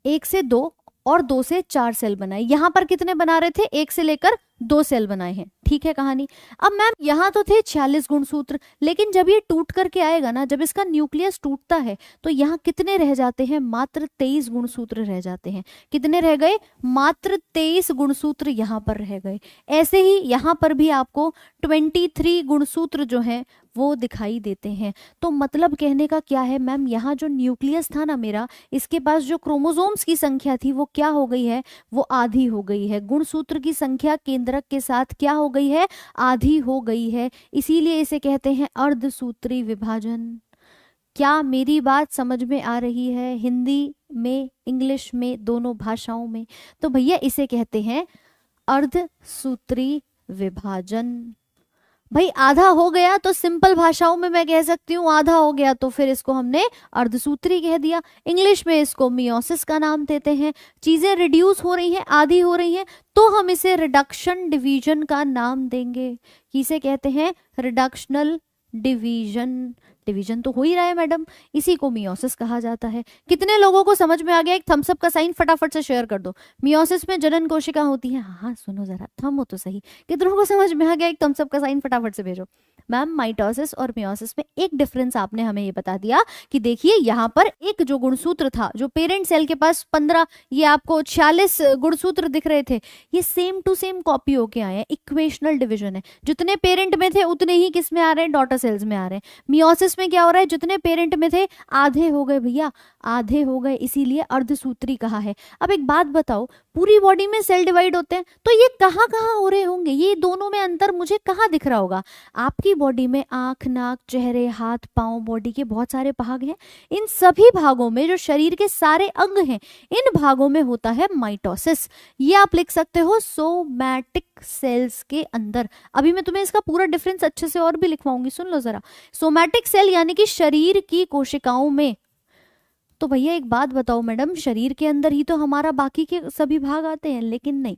1 से 2 और 2 से 4 सेल बनाए। यहां पर कितने बना रहे थे? 1 से लेकर 2 सेल बनाए हैं, ठीक है कहानी। अब मैम यहाँ तो थे 46 गुणसूत्र, लेकिन जब ये टूट करके आएगा ना, जब इसका न्यूक्लियस टूटता है तो यहाँ कितने रह जाते हैं, मात्र 23 गुणसूत्र रह जाते हैं। कितने रह गए, मात्र 23 गुणसूत्र यहाँ पर रह गए। ऐसे ही यहाँ पर भी आपको 23 गुणसूत्र जो हैं वो दिखाई देते हैं। तो मतलब कहने का क्या है मैम, यहाँ जो न्यूक्लियस था ना मेरा, इसके पास जो क्रोमोसोम्स की संख्या थी वो क्या हो गई है, वो आधी हो गई है। गुणसूत्र की संख्या केंद्रक के साथ क्या हो गई है, आधी हो गई है। इसीलिए इसे कहते हैं अर्धसूत्री विभाजन। क्या मेरी बात समझ में आ रही है, हिंदी में, इंग्लिश में, दोनों भाषाओं में? तो भैया इसे कहते हैं अर्धसूत्री विभाजन। भाई आधा हो गया तो सिंपल भाषाओं में मैं कह सकती हूँ आधा हो गया, तो फिर इसको हमने अर्धसूत्री कह दिया। इंग्लिश में इसको मियोसिस का नाम देते हैं। चीजें रिड्यूस हो रही हैं, आधी हो रही हैं, तो हम इसे रिडक्शन डिवीजन का नाम देंगे। किसे कहते हैं, रिडक्शनल डिवीजन। डिवीजन तो हो ही रहा है मैडम, इसी को मियोसिस कहा जाता है। कितने लोगों को समझ में आ गया? एक थम्स अप का साइन फटाफट से शेयर कर दो। मियोसिस में जनन कोशिका होती है, हाँ सुनो जरा, थमो तो सही। कितनों को समझ में आ गया? एक थम्स अप का साइन फटाफट से भेजो। मैम माइटोसिस और मियोसिस में एक डिफरेंस आपने हमें ये बता दिया कि देखिए यहाँ पर एक जो गुणसूत्र था, जो पेरेंट सेल के पास 15, ये आपको 46 गुणसूत्र दिख रहे थे, ये सेम टू सेम कॉपी होके आए हैं। इक्वेशनल डिवीजन है, जितने पेरेंट में थे उतने ही किस में आ रहे हैं, डॉटर सेल्स में आ रहे हैं। मियोसिस में क्या हो रहा है, जितने पेरेंट में थे आधे हो गए भैया, आधे हो गए, इसीलिए अर्धसूत्री कहा है। अब एक बात बताओ, पूरी बॉडी में सेल डिवाइड होते हैं तो ये कहाँ कहाँ हो रहे होंगे, ये दोनों में अंतर मुझे कहाँ दिख रहा होगा? आपकी बॉडी में आंख, नाक, चेहरे, हाथ, पांव, बॉडी के बहुत सारे भाग हैं। इन सभी भागों में जो शरीर के सारे अंग हैं, इन भागों में होता है माइटोसिस। ये आप लिख सकते हो सोमैटिक सेल्स के अंदर। अभी मैं तुम्हें इसका पूरा डिफरेंस अच्छे से और भी लिखवाऊंगी, सुन लो जरा। सोमैटिक सेल यानी कि शरीर की कोशिकाओं में। तो भैया एक बात बताओ मैडम, शरीर के अंदर ही तो हमारा बाकी के सभी भाग आते हैं, लेकिन नहीं।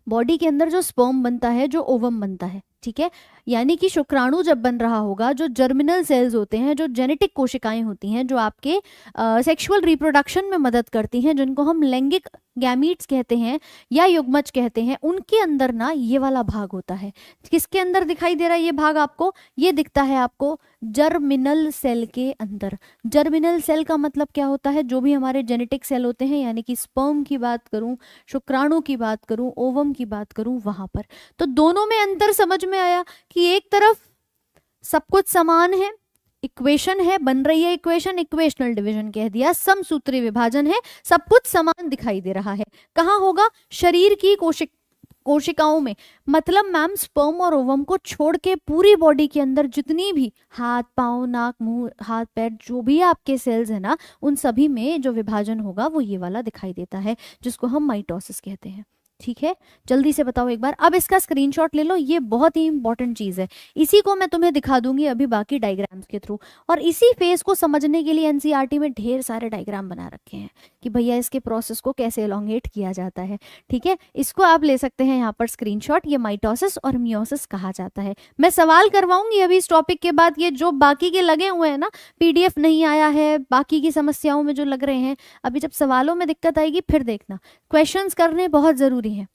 बॉडी के अंदर जो स्पर्म बनता है, जो ओवम बनता है, ठीक है, यानी कि शुक्राणु जब बन रहा होगा, जो जर्मिनल सेल्स होते हैं, जो जेनेटिक कोशिकाएं होती हैं, जो आपके सेक्सुअल रिप्रोडक्शन में मदद करती हैं, जिनको हम लैंगिक गैमीट्स कहते हैं या युग्मज कहते हैं, उनके अंदर ना ये वाला भाग होता है। किसके अंदर दिखाई दे रहा है ये भाग आपको? ये दिखता है आपको जर्मिनल सेल के अंदर। जर्मिनल सेल का मतलब क्या होता है? जो भी हमारे जेनेटिक सेल होते हैं, यानी कि स्पर्म की बात करूं, शुक्राणु की बात करूं, ओवम की बात करूं, वहां पर। तो दोनों में अंतर समझ में आया कि एक तरफ सब कुछ समान है, इक्वेशन है, बन रही है इक्वेशन, इक्वेशनल डिवीजन कह दिया, समसूत्री विभाजन है, सब कुछ समान दिखाई दे रहा है। कहाँ होगा? शरीर की कोशिकाओं में। मतलब मैम स्पर्म और ओवम को छोड़ के पूरी बॉडी के अंदर जितनी भी हाथ, पांव, नाक, मुंह, हाथ, पैर, जो भी आपके सेल्स है ना, उन सभी में जो विभाजन होगा वो ये वाला दिखाई देता है, जिसको हम माइटोसिस कहते हैं। ठीक है, जल्दी से बताओ एक बार। अब इसका स्क्रीनशॉट ले लो, ये बहुत ही इंपॉर्टेंट चीज है। इसी को मैं तुम्हें दिखा दूंगी अभी बाकी डायग्राम्स के थ्रू। और इसी फेज को समझने के लिए एनसीईआरटी में ढेर सारे डायग्राम बना रखे हैं कि भैया इसके प्रोसेस को कैसे एलोंगेट किया जाता है। ठीक है, इसको आप ले सकते हैं यहाँ पर स्क्रीनशॉट। ये माइटोसिस और मियोसिस कहा जाता है। मैं सवाल करवाऊंगी अभी इस टॉपिक के बाद। ये जो बाकी के लगे हुए हैं ना, पीडीएफ नहीं आया है, बाकी की समस्याओं में जो लग रहे हैं, अभी जब सवालों में दिक्कत आएगी फिर देखना, क्वेश्चंस करने बहुत जरूरी है।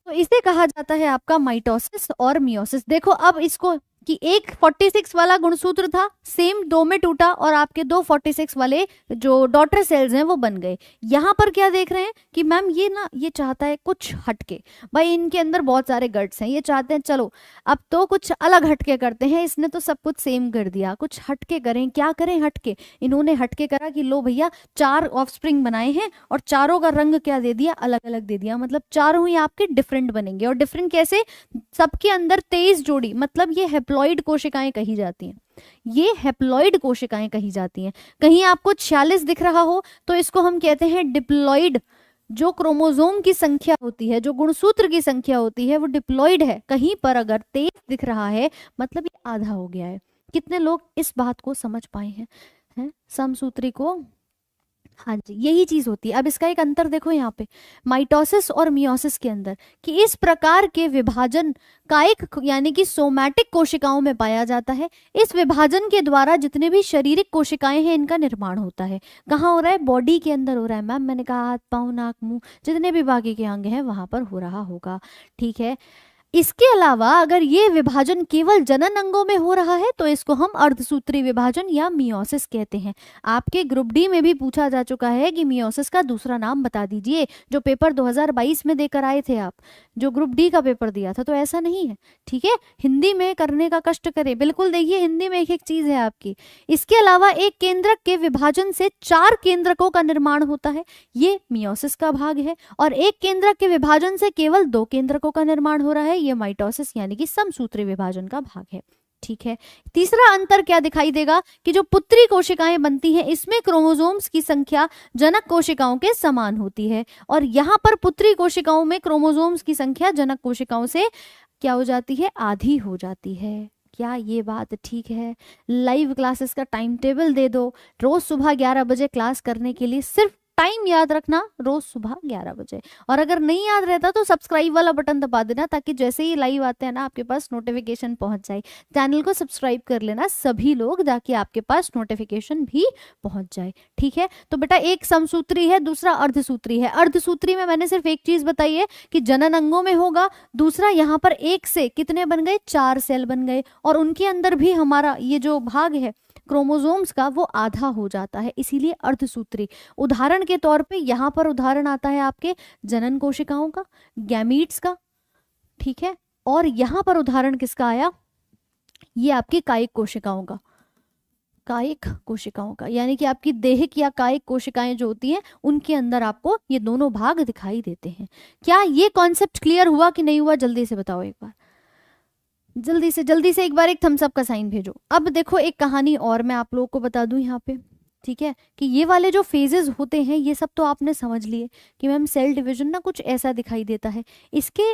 तो इसे कहा जाता है आपका माइटोसिस और मियोसिस। देखो अब इसको कि एक 46 वाला गुणसूत्र था, सेम 2 में टूटा और आपके 2 46 वाले जो डॉटर सेल्स हैं वो बन गए। यहाँ पर क्या देख रहे हैं कि मैम ये ना, ये चाहता है कुछ हटके। भाई इनके अंदर बहुत सारे गट्स हैं, ये चाहते हैं चलो अब तो कुछ अलग हटके करते हैं। इसने तो सब कुछ सेम कर दिया, कुछ हटके करें। क्या करें हटके? इन्होंने हटके करा कि लो भैया 4 ऑफस्प्रिंग बनाए हैं और चारों का रंग क्या दे दिया, अलग अलग दे दिया। मतलब चारों ही आपके डिफरेंट बनेंगे। और डिफरेंट कैसे? सबके अंदर 23 जोड़ी, मतलब ये हैप्लॉइड कोशिकाएं कही जाती हैं। ये हैप्लॉइड कोशिकाएं कही जाती हैं। कहीं आपको 46 दिख रहा हो तो इसको हम कहते हैं डिप्लॉइड। जो क्रोमोसोम की संख्या होती है, जो गुणसूत्र की संख्या होती है, वो डिप्लॉइड है। कहीं पर अगर 23 दिख रहा है मतलब ये आधा हो गया है। कितने लोग इस बात को समझ पाए हैं? समसूत्री को हाँ जी, यही चीज होती है। अब इसका एक अंतर देखो यहाँ पे माइटोसिस और मियोसिस के अंदर, कि इस प्रकार के विभाजन कायिक यानी कि सोमैटिक कोशिकाओं में पाया जाता है। इस विभाजन के द्वारा जितने भी शारीरिक कोशिकाएं हैं इनका निर्माण होता है। कहाँ हो रहा है? बॉडी के अंदर हो रहा है मैम। मैंने कहा हाथ पाँव नाक मुंह जितने भी बाकी के अंग हैं वहां पर हो रहा होगा, ठीक है। इसके अलावा अगर ये विभाजन केवल जनन अंगों में हो रहा है तो इसको हम अर्धसूत्री विभाजन या मियोसिस कहते हैं। आपके ग्रुप डी में भी पूछा जा चुका है कि मियोसिस का दूसरा नाम बता दीजिए, जो पेपर 2022 में देकर आए थे आप, जो ग्रुप डी का पेपर दिया था। तो ऐसा नहीं है, ठीक है। हिंदी में करने का कष्ट करें, बिल्कुल देखिए हिंदी में एक एक चीज है आपकी। इसके अलावा एक केंद्रक के विभाजन से 4 केंद्रकों का निर्माण होता है, ये मियोसिस का भाग है। और एक केंद्रक के विभाजन से केवल 2 केंद्रकों का निर्माण हो रहा है, ये माइटोसिस यानी कि समसूत्री विभाजन का भाग है, ठीक है। तीसरा अंतर क्या दिखाई देगा कि जो पुत्री कोशिकाएं बनती हैं इसमें क्रोमोसोम्स की संख्या जनक कोशिकाओं के समान होती है, और यहाँ पर पुत्री कोशिकाओं में क्रोमोसोम्स की संख्या जनक कोशिकाओं से क्या हो जाती है? आधी हो जाती है। क्या ये बात ठीक है? लाइव क्लासेस का टाइम टेबल दे दो, रोज सुबह 11 बजे क्लास करने के लिए। सिर्फ टाइम याद रखना, रोज सुबह 11 बजे। और अगर नहीं याद रहता तो सब्सक्राइब वाला बटन दबा देना, ताकि जैसे ही लाइव आते हैं ना आपके पास नोटिफिकेशन पहुंच जाए। चैनल को सब्सक्राइब कर लेना सभी लोग, ताकि आपके पास नोटिफिकेशन भी पहुंच जाए, ठीक है। तो बेटा एक समसूत्री है, दूसरा अर्धसूत्री है। अर्धसूत्री में मैंने सिर्फ एक चीज बताई है कि जनन अंगों में होगा। दूसरा यहाँ पर एक से कितने बन गए? 4 सेल बन गए, और उनके अंदर भी हमारा ये जो भाग है क्रोमोसोम्स का वो आधा हो जाता है, इसीलिए अर्धसूत्री। उदाहरण के तौर पे यहाँ पर उदाहरण आता है आपके जनन कोशिकाओं का, गैमीट्स का, ठीक है। और यहाँ पर उदाहरण किसका आया? ये आपकी कायिक कोशिकाओं का, कायिक कोशिकाओं का, यानी कि आपकी देहिक या कायिक कोशिकाएं जो होती हैं उनके अंदर आपको ये दोनों भाग दिखाई देते हैं। क्या ये कॉन्सेप्ट क्लियर हुआ कि नहीं हुआ? जल्दी से बताओ एक बार, जल्दी से एक बार एक थम्स अप का साइन भेजो। अब देखो एक कहानी और मैं आप लोगों को बता दूं यहाँ पे, ठीक है, कि ये वाले जो फेजेस होते हैं ये सब तो आपने समझ लिए कि मैम सेल डिवीजन ना कुछ ऐसा दिखाई देता है। इसके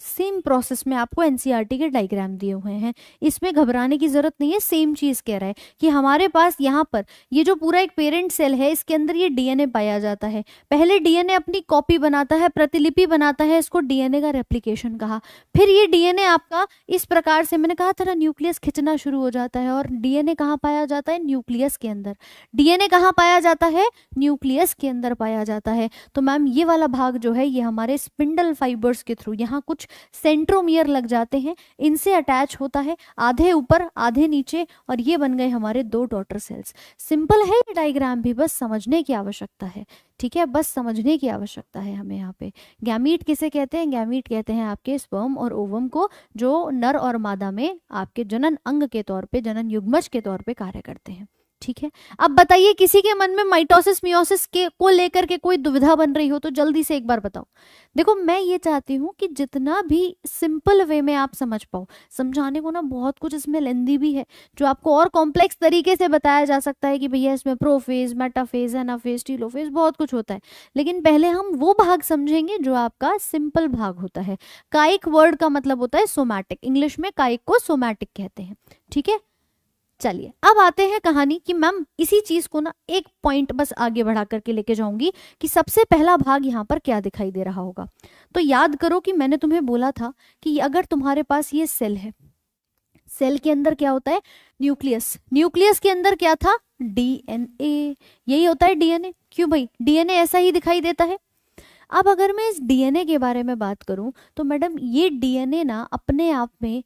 सेम प्रोसेस में आपको एनसीईआरटी के डायग्राम दिए हुए हैं, इसमें घबराने की जरूरत नहीं है। सेम चीज कह रहा है कि हमारे पास यहाँ पर ये जो पूरा एक पेरेंट सेल है इसके अंदर ये डीएनए पाया जाता है। पहले डीएनए अपनी कॉपी बनाता है, प्रतिलिपि बनाता है, इसको डीएनए का रेप्लिकेशन कहा। फिर ये डीएनए आपका इस प्रकार से, मैंने कहा था ना, न्यूक्लियस खिंचना शुरू हो जाता है। और डीएनए कहाँ पाया जाता है? न्यूक्लियस के अंदर। डीएनए कहाँ पाया जाता है? न्यूक्लियस के अंदर पाया जाता है। तो मैम ये वाला भाग जो है ये हमारे स्पिंडल फाइबर्स के थ्रू, यहाँ कुछ सेंट्रोमियर लग जाते हैं, इनसे अटैच होता है, आधे ऊपर आधे नीचे, और ये बन गए हमारे 2 डॉटर सेल्स। सिंपल है ये डायग्राम भी, बस समझने की आवश्यकता है, ठीक है, बस समझने की आवश्यकता है हमें यहाँ पे। गैमीट किसे कहते हैं? गैमीट कहते हैं आपके स्पर्म और ओवम को, जो नर और मादा में आपके जनन अंग के तौर पे, जनन युग्मज के तौर पे कार्य करते हैं, ठीक है। अब बताइए किसी के मन में माइटोसिस मियोसिस के को लेकर के कोई दुविधा बन रही हो तो जल्दी से एक बार बताओ। देखो मैं ये चाहती हूँ कि जितना भी सिंपल वे में आप समझ पाओ। समझाने को ना बहुत कुछ इसमें लेंदी भी है, जो आपको और कॉम्प्लेक्स तरीके से बताया जा सकता है कि भैया इसमें प्रोफेज, मेटाफेज, एनाफेज, टीलोफेज बहुत कुछ होता है। लेकिन पहले हम वो भाग समझेंगे जो आपका सिंपल भाग होता है। कायिक वर्ड का मतलब होता है सोमैटिक, इंग्लिश में कायिक को सोमैटिक कहते हैं, ठीक है। चलिए अब आते हैं कहानी कि मैम इसी चीज को ना एक पॉइंट बस आगे बढ़ा करके लेके जाऊंगी कि सबसे पहला भाग यहाँ पर क्या दिखाई दे रहा होगा। तो याद करो कि मैंने तुम्हें बोला था कि अगर तुम्हारे पास ये सेल है, सेल के अंदर क्या होता है? न्यूक्लियस। न्यूक्लियस के अंदर क्या था? डीएनए। यही होता है डीएनए। क्यों भाई? डीएनए ऐसा ही दिखाई देता है। अब अगर मैं इस डीएनए के बारे में बात करूं तो मैडम ये डीएनए ना अपने आप में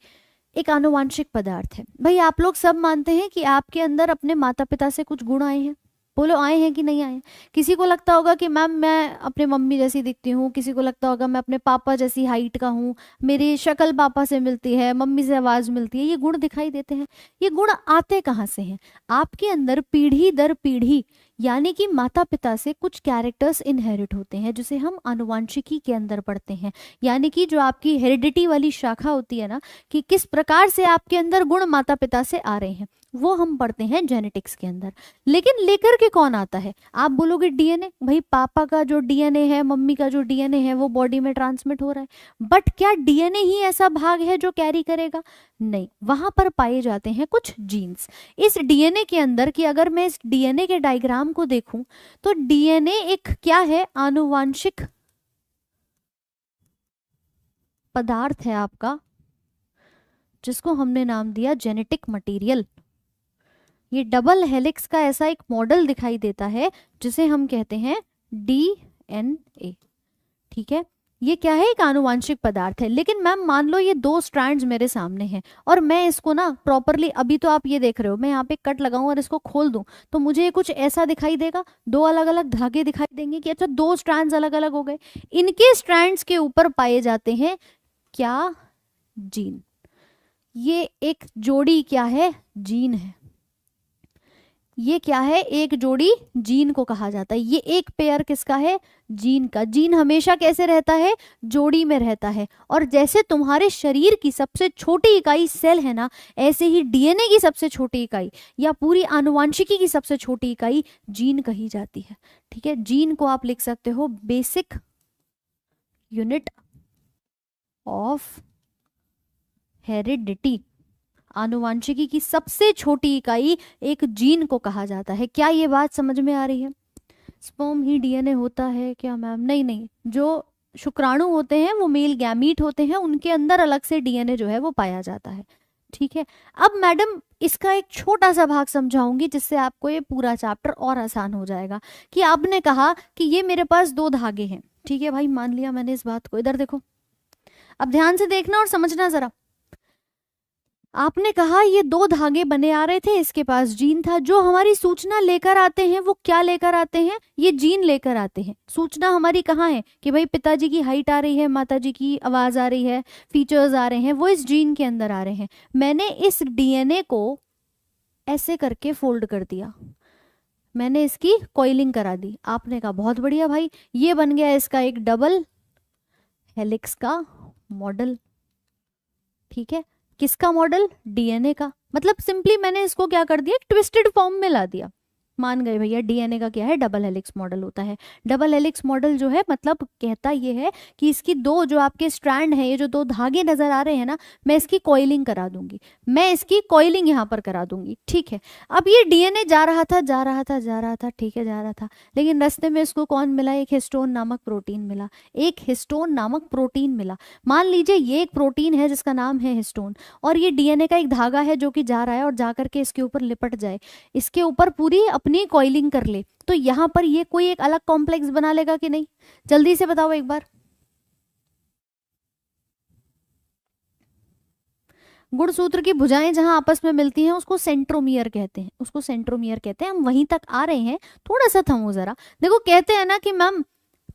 एक आनुवांशिक पदार्थ है। भाई आप लोग सब मानते हैं कि आपके अंदर अपने माता पिता से कुछ गुण आए हैं, बोलो आए हैं कि नहीं आए? किसी को लगता होगा कि मैम मैं अपने मम्मी जैसी दिखती हूँ, किसी को लगता होगा मैं अपने पापा जैसी हाइट का हूँ, मेरी शक्ल पापा से मिलती है, मम्मी से आवाज मिलती है। ये गुण दिखाई देते हैं। ये गुण आते कहाँ से हैं? आपके अंदर पीढ़ी दर पीढ़ी, यानी कि माता पिता से कुछ कैरेक्टर्स इनहेरिट होते हैं, जिसे हम आनुवांशिकी के अंदर पढ़ते हैं। यानी कि जो आपकी हेरिडिटी वाली शाखा होती है ना, कि किस प्रकार से आपके अंदर गुण माता पिता से आ रहे हैं, वो हम पढ़ते हैं जेनेटिक्स के अंदर। लेकिन लेकर के कौन आता है? आप बोलोगे डीएनए, भाई पापा का जो डीएनए है, मम्मी का जो डीएनए है वो बॉडी में ट्रांसमिट हो रहा है, बट क्या डीएनए ही ऐसा भाग है जो कैरी करेगा? नहीं, वहां पर पाए जाते हैं कुछ जीन्स इस डीएनए के अंदर। कि अगर मैं इस डीएनए के डायग्राम को देखूं तो डीएनए एक क्या है? आनुवांशिक पदार्थ है आपका, जिसको हमने नाम दिया जेनेटिक मटेरियल। ये डबल हेलिक्स का ऐसा एक मॉडल दिखाई देता है जिसे हम कहते हैं डीएनए। ठीक है, ये क्या है? एक आनुवांशिक पदार्थ है। लेकिन मैम मान लो ये दो स्ट्रैंड्स मेरे सामने हैं और मैं इसको ना प्रॉपरली, अभी तो आप ये देख रहे हो, मैं यहाँ पे कट लगाऊं और इसको खोल दूं तो मुझे ये कुछ ऐसा दिखाई देगा, दो अलग अलग धागे दिखाई देंगे कि अच्छा दो स्ट्रैंड्स अलग अलग हो गए। इनके स्ट्रैंड्स के ऊपर पाए जाते हैं क्या? जीन। ये एक जोड़ी क्या है? जीन है। ये क्या है? एक जोड़ी जीन को कहा जाता है। ये एक पेयर किसका है? जीन का। जीन हमेशा कैसे रहता है? जोड़ी में रहता है। और जैसे तुम्हारे शरीर की सबसे छोटी इकाई सेल है ना, ऐसे ही डीएनए की सबसे छोटी इकाई या पूरी आनुवांशिकी की सबसे छोटी इकाई जीन कही जाती है। ठीक है, जीन को आप लिख सकते हो बेसिक यूनिट ऑफ हेरिडिटी। आनुवांशिकी की सबसे छोटी इकाई एक जीन को कहा जाता है। क्या ये बात समझ में आ रही है? स्पर्म ही डीएनए होता है क्या मैम? नहीं नहीं, जो शुक्राणु होते हैं वो मेल गैमीट होते हैं, उनके अंदर अलग से डीएनए जो है वो पाया जाता है। ठीक है, अब मैडम इसका एक छोटा सा भाग समझाऊंगी जिससे आपको ये पूरा चैप्टर और आसान हो जाएगा। कि आपने कहा कि ये मेरे पास दो धागे हैं। ठीक है भाई, मान लिया मैंने इस बात को। इधर देखो, अब ध्यान से देखना और समझना जरा। आपने कहा ये दो धागे बने आ रहे थे, इसके पास जीन था। जो हमारी सूचना लेकर आते हैं वो क्या लेकर आते हैं? ये जीन लेकर आते हैं। सूचना हमारी कहाँ है? कि भाई पिताजी की हाइट आ रही है, माताजी की आवाज आ रही है, फीचर्स आ रहे हैं, वो इस जीन के अंदर आ रहे हैं। मैंने इस डीएनए को ऐसे करके फोल्ड कर दिया, मैंने इसकी कॉइलिंग करा दी। आपने कहा बहुत बढ़िया भाई, ये बन गया इसका एक डबल हेलिक्स का मॉडल। ठीक है, किसका मॉडल? डीएनए का। मतलब सिंपली मैंने इसको क्या कर दिया? एक ट्विस्टेड फॉर्म में ला दिया। मान गए भैया, डीएनए का क्या है? डबल हेलिक्स मॉडल होता है। डबल हेलिक्स मॉडल जो है मतलब कहता ये है कि इसकी दो जो आपके स्ट्रैंड है, ये जो दो धागे नजर आ रहे हैं ना, मैं इसकी कॉइलिंग करा दूंगी। मैं इसकी कॉइलिंग यहाँ पर करा दूंगी। ठीक है, अब ये डीएनए जा रहा था जा रहा था जा रहा था, ठीक है जा रहा था, लेकिन रास्ते में इसको कौन मिला? एक हिस्टोन नामक प्रोटीन मिला। एक हिस्टोन नामक प्रोटीन मिला। मान लीजिए ये एक प्रोटीन है जिसका नाम है हिस्टोन, और ये डीएनए का एक धागा है जो कि जा रहा है और जा करके इसके ऊपर लिपट जाए, इसके ऊपर पूरी अपनी कॉइलिंग कर ले, तो यहां पर ये कोई एक अलग कॉम्प्लेक्स बना लेगा कि नहीं? जल्दी से बताओ एक बार। गुणसूत्र की भुजाएं जहां आपस में मिलती हैं उसको सेंट्रोमियर कहते हैं। उसको सेंट्रोमियर कहते हैं। हम वहीं तक आ रहे हैं, थोड़ा सा थमो जरा। देखो कहते हैं ना कि मैम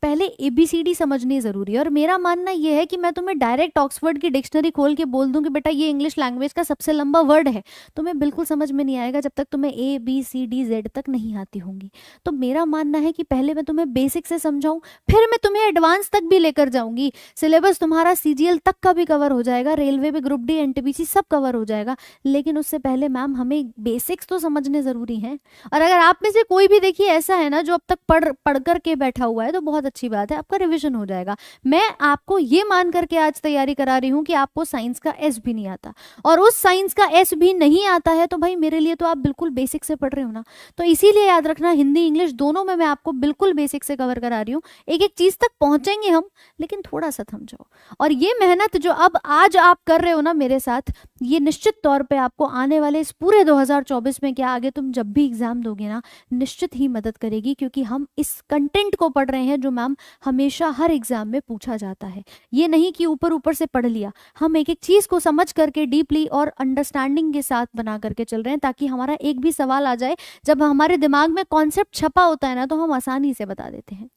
पहले एबीसीडी समझनी जरूरी है, और मेरा मानना यह है कि मैं तुम्हें डायरेक्ट ऑक्सफोर्ड की डिक्शनरी खोल के बोल दूं कि बेटा ये इंग्लिश लैंग्वेज का सबसे लंबा वर्ड है, तुम्हें बिल्कुल समझ में नहीं आएगा जब तक तुम्हें ABCD Z तक नहीं आती होंगी। तो मेरा मानना है कि पहले मैं तुम्हें बेसिक से समझाऊं, फिर मैं तुम्हें एडवांस तक भी लेकर जाऊंगी। सिलेबस तुम्हारा CGL तक का भी कवर हो जाएगा, रेलवे में ग्रुप डी NTPC सब कवर हो जाएगा, लेकिन उससे पहले मैम हमें बेसिक्स तो समझने जरूरी हैं। और अगर आप में से कोई भी देखिए ऐसा है ना जो अब तक पढ़ करके बैठा हुआ है, तो बहुत अच्छी बात है, आपका रिवीजन हो जाएगा। मैं आपको ये मान करके आज तैयारी करा रही हूँ कि आपको साइंस का S भी नहीं आता, और उस साइंस का S भी नहीं आता है तो भाई मेरे लिए तो आप बिल्कुल बेसिक से पढ़ रहे हो ना। तो इसीलिए याद रखना, हिंदी इंग्लिश दोनों में मैं आपको बिल्कुल बेसिक से कवर करा रही हूँ। एक एक चीज तक पहुंचेंगे हम, लेकिन थोड़ा सा थम जाओ। और ये मेहनत जो अब आज आप कर रहे हो ना मेरे साथ, ये निश्चित तौर पे आपको आने वाले इस पूरे 2024 में, क्या आगे तुम जब भी एग्जाम दोगे ना, निश्चित ही मदद करेगी, क्योंकि हम इस कंटेंट को पढ़ रहे हैं जो मैम हमेशा हर एग्जाम में पूछा जाता है। ये नहीं कि ऊपर ऊपर से पढ़ लिया, हम एक एक चीज को समझ करके डीपली और अंडरस्टैंडिंग के साथ बना करके चल रहे हैं, ताकि हमारा एक भी सवाल आ जाए, जब हमारे दिमाग में कॉन्सेप्ट छपा होता है ना, तो हम आसानी से बता देते हैं।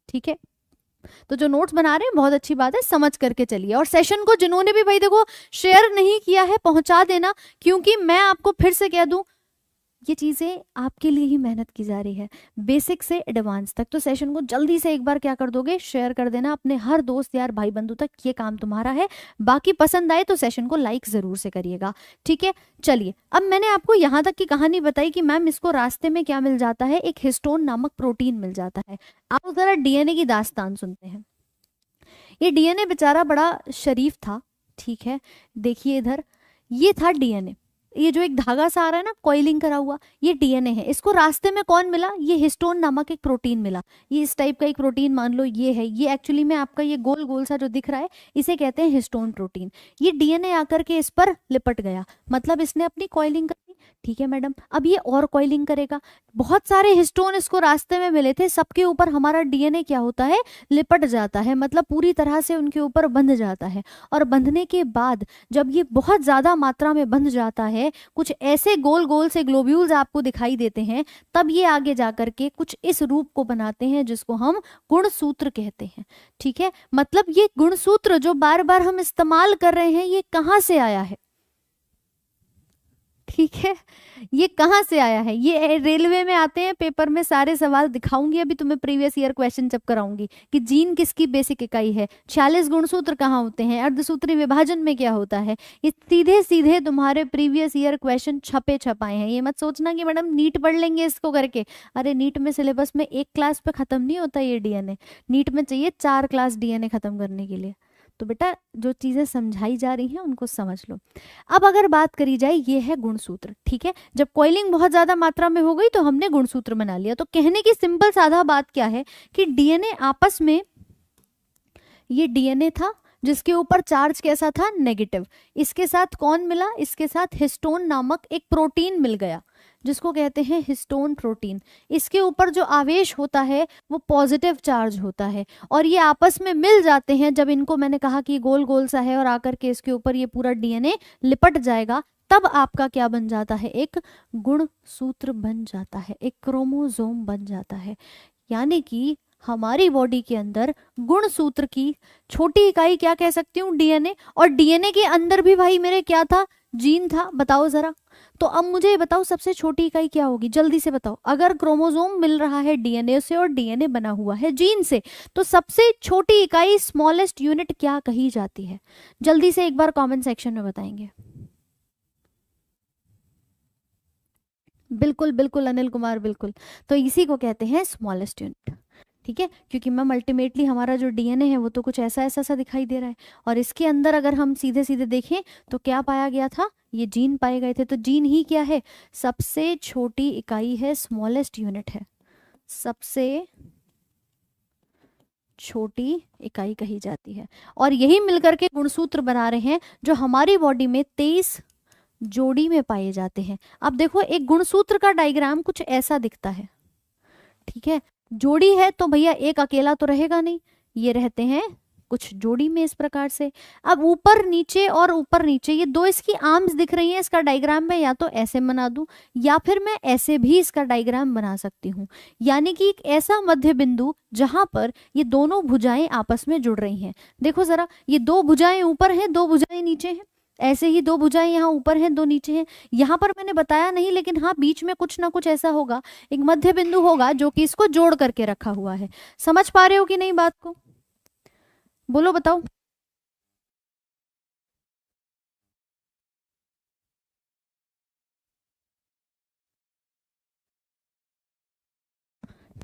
ठीक है, तो जो नोट्स बना रहे हैं बहुत अच्छी बात है, समझ करके चलिए। और सेशन को जिन्होंने भी भाई देखो शेयर नहीं किया है, पहुंचा देना, क्योंकि मैं आपको फिर से कह दूं, ये चीज़ें आपके लिए ही मेहनत की जा रही है, बेसिक से एडवांस तक। तो सेशन को जल्दी से एक बार क्या कर दोगे, शेयर कर देना अपने हर दोस्त यार भाई बंधु तक, ये काम तुम्हारा है। बाकी पसंद आए तो सेशन को लाइक ज़रूर से करिएगा, ठीक है। चलिए, अब मैंने आपको यहाँ तक की कहानी बताई कि मैम इसको रास्ते में क्या मिल जाता है, एक हिस्टोन नामक प्रोटीन मिल जाता है। आप ज़रा डीएनए की दास्तान सुनते हैं। ये डीएनए बेचारा बड़ा शरीफ था, ठीक है। देखिए इधर, ये था डीएनए, ये जो एक धागा सा आ रहा है ना कॉइलिंग करा हुआ, ये डीएनए है। इसको रास्ते में कौन मिला, ये हिस्टोन नामक एक प्रोटीन मिला। ये इस टाइप का एक प्रोटीन मान लो ये है, ये एक्चुअली में आपका ये गोल गोल सा जो दिख रहा है इसे कहते हैं हिस्टोन प्रोटीन। ये डीएनए आकर के इस पर लिपट गया, मतलब इसने अपनी कॉइलिंग कर दी, ठीक है मैडम। अब ये और कॉइलिंग करेगा, बहुत सारे हिस्टोन इसको रास्ते में मिले थे, सबके ऊपर हमारा डीएनए क्या होता है, लिपट जाता है, मतलब पूरी तरह से उनके ऊपर बंध जाता है। और बंधने के बाद जब ये बहुत ज्यादा मात्रा में बंध जाता है, कुछ ऐसे गोल गोल से ग्लोब्यूल्स आपको दिखाई देते हैं, तब ये आगे जाकर के कुछ इस रूप को बनाते हैं जिसको हम गुणसूत्र कहते हैं, ठीक है। मतलब ये गुणसूत्र जो बार बार हम इस्तेमाल कर रहे हैं, ये कहाँ से आया है, ठीक है। ये कहाँ से आया है, ये रेलवे में आते हैं, पेपर में सारे सवाल दिखाऊंगी अभी तुम्हें, प्रीवियस ईयर क्वेश्चन जब कराऊंगी कि जीन किसकी बेसिक इकाई है, 46 गुणसूत्र कहाँ होते हैं, अर्धसूत्री विभाजन में क्या होता है, ये सीधे सीधे तुम्हारे प्रीवियस ईयर क्वेश्चन छपे छपाए हैं। ये मत सोचना कि मैडम नीट पढ़ लेंगे इसको करके, अरे नीट में सिलेबस में एक क्लास पे खत्म नहीं होता ये डीएनए, नीट में चाहिए 4 क्लास डीएनए खत्म करने के लिए। तो बेटा जो चीजें समझाई जा रही हैं उनको समझ लो। अब अगर बात करी जाए, ये है गुणसूत्र, ठीक है। जब कॉइलिंग बहुत ज्यादा मात्रा में हो गई तो हमने गुणसूत्र बना लिया। तो कहने की सिंपल साधा बात क्या है कि डीएनए आपस में, ये डीएनए था जिसके ऊपर चार्ज कैसा था, नेगेटिव। इसके साथ कौन मिला, इसके साथ हिस्टोन नामक एक प्रोटीन मिल गया जिसको कहते हैं हिस्टोन प्रोटीन। इसके ऊपर जो आवेश होता है वो पॉजिटिव चार्ज होता है, और ये आपस में मिल जाते हैं। जब इनको मैंने कहा कि गोल गोल सा है और आकर के इसके ऊपर ये पूरा डीएनए लिपट जाएगा, तब आपका क्या बन जाता है, एक गुणसूत्र बन जाता है, एक क्रोमोसोम बन जाता है। यानी कि हमारी बॉडी के अंदर गुणसूत्र की छोटी इकाई क्या कह सकती हूँ, डीएनए। और डीएनए के अंदर भी भाई मेरे क्या था, जीन था। बताओ जरा, तो अब मुझे बताओ सबसे छोटी इकाई क्या होगी, जल्दी से बताओ। अगर क्रोमोसोम मिल रहा है डीएनए से और डीएनए बना हुआ है जीन से, तो सबसे छोटी इकाई स्मॉलेस्ट यूनिट क्या कही जाती है, जल्दी से एक बार कमेंट सेक्शन में बताएंगे। बिल्कुल बिल्कुल अनिल कुमार, बिल्कुल। तो इसी को कहते हैं स्मॉलेस्ट यूनिट, ठीक है। क्योंकि मैम अल्टीमेटली हमारा जो डीएनए है वो तो कुछ ऐसा ऐसा सा दिखाई दे रहा है, और इसके अंदर अगर हम सीधे सीधे देखें तो क्या पाया गया था, ये जीन पाए गए थे। तो जीन ही क्या है, सबसे छोटी इकाई है, स्मॉलेस्ट यूनिट है, सबसे छोटी इकाई कही जाती है। और यही मिलकर के गुणसूत्र बना रहे हैं जो हमारी बॉडी में 23 जोड़ी में पाए जाते हैं। अब देखो एक गुणसूत्र का डायग्राम कुछ ऐसा दिखता है, ठीक है। जोड़ी है तो भैया एक अकेला तो रहेगा नहीं, ये रहते हैं कुछ जोड़ी में इस प्रकार से। अब ऊपर नीचे और ऊपर नीचे ये दो इसकी आर्म्स दिख रही हैं, इसका डायग्राम मैं या तो ऐसे बना दूं या फिर मैं ऐसे भी इसका डायग्राम बना सकती हूँ। यानी कि एक ऐसा मध्य बिंदु जहां पर ये दोनों भुजाएं आपस में जुड़ रही हैं। देखो जरा, ये दो भुजाएं ऊपर हैं, दो भुजाएं नीचे हैं, ऐसे ही दो भुजाएं यहाँ ऊपर हैं, दो नीचे हैं। यहाँ पर मैंने बताया नहीं, लेकिन हाँ बीच में कुछ ना कुछ ऐसा होगा, एक मध्य बिंदु होगा जो कि इसको जोड़ करके रखा हुआ है। समझ पा रहे हो कि नहीं बात को, बोलो बताओ।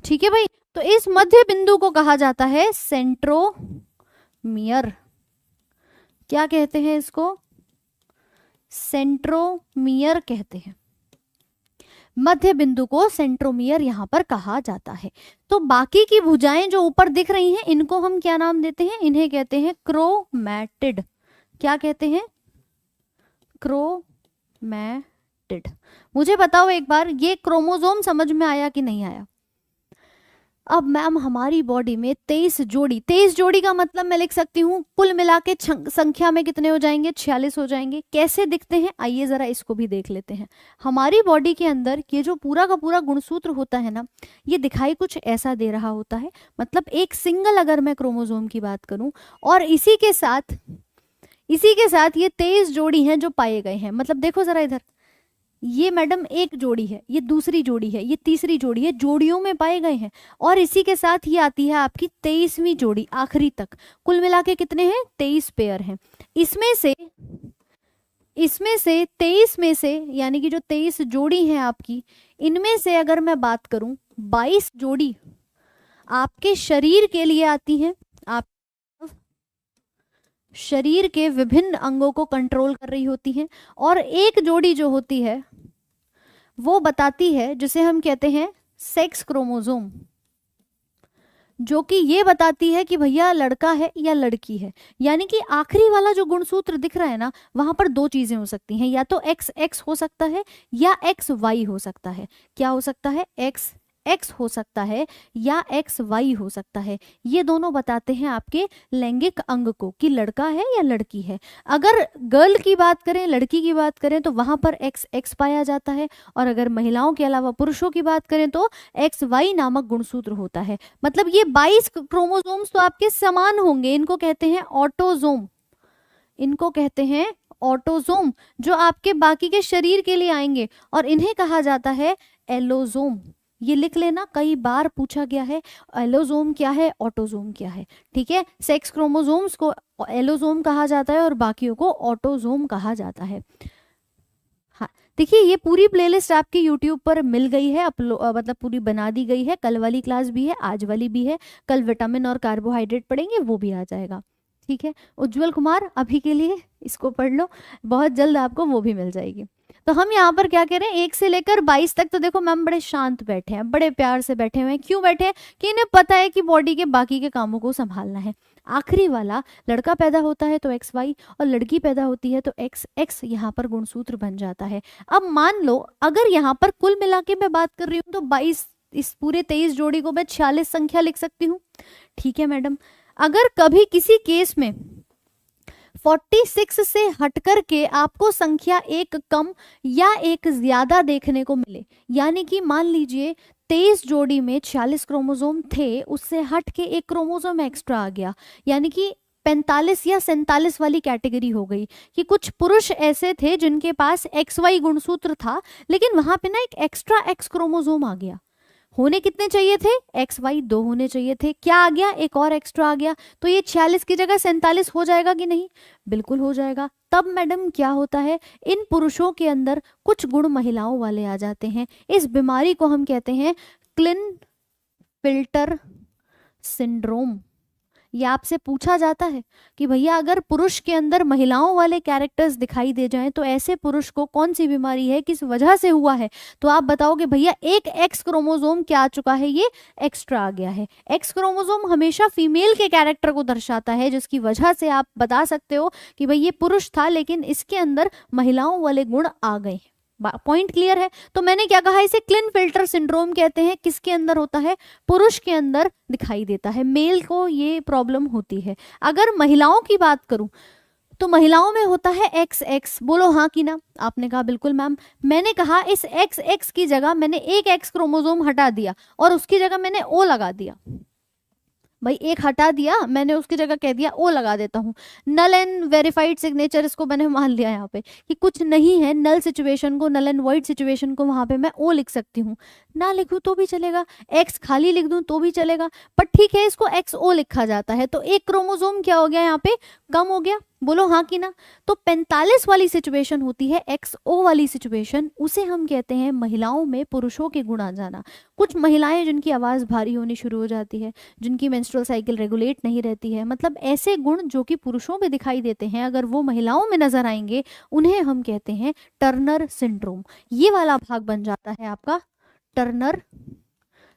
ठीक है भाई, तो इस मध्य बिंदु को कहा जाता है सेंट्रोमियर। क्या कहते हैं इसको, सेंट्रोमियर कहते हैं। मध्य बिंदु को सेंट्रोमियर यहां पर कहा जाता है। तो बाकी की भुजाएं जो ऊपर दिख रही हैं इनको हम क्या नाम देते हैं, इन्हें कहते हैं क्रोमैटिड। क्या कहते हैं, क्रोमैटिड। मुझे बताओ एक बार, ये क्रोमोसोम समझ में आया कि नहीं आया। अब मैम हमारी बॉडी में 23 जोड़ी, 23 जोड़ी का मतलब मैं लिख सकती हूँ कुल मिला के संख्या में कितने हो जाएंगे, 46 हो जाएंगे। कैसे दिखते हैं, आइए जरा इसको भी देख लेते हैं। हमारी बॉडी के अंदर ये जो पूरा का पूरा गुणसूत्र होता है ना, ये दिखाई कुछ ऐसा दे रहा होता है। मतलब एक सिंगल अगर मैं क्रोमोसोम की बात करूं, और इसी के साथ ये 23 जोड़ी हैं जो पाए गए हैं। मतलब देखो जरा इधर, ये मैडम एक जोड़ी है, ये दूसरी जोड़ी है, ये तीसरी जोड़ी है, जोड़ियों में पाए गए हैं। और इसी के साथ ये आती है आपकी 23वीं जोड़ी आखिरी तक। कुल मिला के कितने हैं? 23 पेयर हैं। इसमें से 23 में से, यानी कि जो 23 जोड़ी हैं आपकी, इनमें से अगर मैं बात करूं 22 जोड़ी आपके शरीर के लिए आती हैं, आप शरीर के विभिन्न अंगों को कंट्रोल कर रही होती हैं। और एक जोड़ी जो होती है वो बताती है, जिसे हम कहते हैं सेक्स क्रोमोसोम, जो कि ये बताती है कि भैया लड़का है या लड़की है। यानी कि आखिरी वाला जो गुणसूत्र दिख रहा है ना, वहां पर दो चीजें हो सकती हैं, या तो एक्स एक्स हो सकता है या एक्स वाई हो सकता है। क्या हो सकता है? एक्स एक्स हो सकता है या एक्स वाई हो सकता है। ये दोनों बताते हैं आपके लैंगिक अंग को कि लड़का है या लड़की है। अगर गर्ल की बात करें, लड़की की बात करें, तो वहां पर एक्स एक्स पाया जाता है। और अगर महिलाओं के अलावा पुरुषों की बात करें तो एक्स वाई नामक गुणसूत्र होता है। मतलब ये 22 क्रोमोसोम्स तो आपके समान होंगे, इनको कहते हैं ऑटोजोम। इनको कहते हैं ऑटोजोम, जो आपके बाकी के शरीर के लिए आएंगे, और इन्हें कहा जाता है एलोजोम। ये लिख लेना, कई बार पूछा गया है, एलोजोम क्या है, ऑटोजोम क्या है। ठीक है, सेक्स क्रोमोसोम्स को एलोजोम कहा जाता है और बाकियों को ऑटोजोम कहा जाता है। हाँ, देखिए ये पूरी प्लेलिस्ट आपकी यूट्यूब पर मिल गई है, मतलब पूरी बना दी गई है। कल वाली क्लास भी है, आज वाली भी है। कल विटामिन और कार्बोहाइड्रेट पढ़ेंगे, वो भी आ जाएगा। ठीक है उज्जवल कुमार, अभी के लिए इसको पढ़ लो, बहुत जल्द आपको वो भी मिल जाएगी। तो हम यहाँ पर क्या कह रहे हैं, 1 से लेकर 22 तक तो देखो मैम बड़े शांत बैठे हैं, बड़े प्यार से बैठे हुए हैं। क्यों बैठे हैं? कि इन्हें पता है कि बॉडी के बाकी के कामों को संभालना है। आखिरी वाला, लड़का पैदा होता है तो एक्स वाई, और लड़की पैदा होती है तो एक्स एक्स यहाँ पर गुणसूत्र बन जाता है। अब मान लो अगर यहाँ पर कुल मिला के मैं बात कर रही हूँ तो 22, इस पूरे 23 जोड़ी को मैं 46 संख्या लिख सकती हूँ। ठीक है मैडम, अगर कभी किसी केस में 46 से हटकर के आपको संख्या एक कम या एक ज्यादा देखने को मिले, यानी कि मान लीजिए 23 जोड़ी में 46 क्रोमोसोम थे, उससे हट के एक क्रोमोसोम एक्स्ट्रा आ गया, यानी कि 45 या 47 वाली कैटेगरी हो गई, कि कुछ पुरुष ऐसे थे जिनके पास एक्स वाई गुणसूत्र था, लेकिन वहां पे ना एक एक्स्ट्रा एक्स क्रोमोसोम आ गया। होने कितने चाहिए थे? एक्स वाई 2 होने चाहिए थे, क्या आ गया? एक और एक्स्ट्रा आ गया। तो ये 46 की जगह 47 हो जाएगा कि नहीं? बिल्कुल हो जाएगा। तब मैडम क्या होता है, इन पुरुषों के अंदर कुछ गुण महिलाओं वाले आ जाते हैं। इस बीमारी को हम कहते हैं क्लिन-फिल्टर सिंड्रोम। ये आपसे पूछा जाता है कि भैया अगर पुरुष के अंदर महिलाओं वाले कैरेक्टर्स दिखाई दे जाएं तो ऐसे पुरुष को कौन सी बीमारी है, किस वजह से हुआ है? तो आप बताओगे भैया एक एक्स क्रोमोसोम क्या आ चुका है, ये एक्स्ट्रा आ गया है। एक्स क्रोमोसोम हमेशा फीमेल के कैरेक्टर को दर्शाता है, जिसकी वजह से आप बता सकते हो कि भाई ये पुरुष था लेकिन इसके अंदर महिलाओं वाले गुण आ गए। पॉइंट क्लियर है? तो मैंने क्या कहा, इसे क्लिन फिल्टर सिंड्रोम कहते हैं। किसके अंदर होता है? पुरुष के अंदर दिखाई देता है, मेल को ये प्रॉब्लम होती है। अगर महिलाओं की बात करूं तो महिलाओं में होता है एक्स एक्स। बोलो हाँ कि ना? आपने कहा बिल्कुल मैम। मैंने कहा इस एक्स एक्स की जगह मैंने एक एक्स क्रोमोसोम हटा दिया और उसकी जगह मैंने ओ लगा दिया। भाई एक हटा दिया, मैंने उसकी जगह कह दिया ओ लगा देता हूँ। नल एंड वेरीफाइड सिग्नेचर इसको मैंने मान लिया यहाँ पे कि कुछ नहीं है, नल सिचुएशन को, नल एंड वाइड सिचुएशन को वहां पे मैं ओ लिख सकती हूँ। ना लिखूं तो भी चलेगा, एक्स खाली लिख दूं तो भी चलेगा, पर ठीक है इसको एक्स ओ लिखा जाता है। तो एक क्रोमोसोम क्या हो गया यहाँ पे, कम हो गया। बोलो हाँ कि ना? तो 45 वाली सिचुएशन होती है एक्स ओ वाली सिचुएशन, उसे हम कहते हैं महिलाओं में पुरुषों के गुण आ जाना। कुछ महिलाएं जिनकी आवाज भारी होनी शुरू हो जाती है, जिनकी मेंस्ट्रुअल साइकिल रेगुलेट नहीं रहती है, मतलब ऐसे गुण जो कि पुरुषों में दिखाई देते हैं, अगर वो महिलाओं में नजर आएंगे उन्हें हम कहते हैं टर्नर सिंड्रोम। ये वाला भाग बन जाता है आपका टर्नर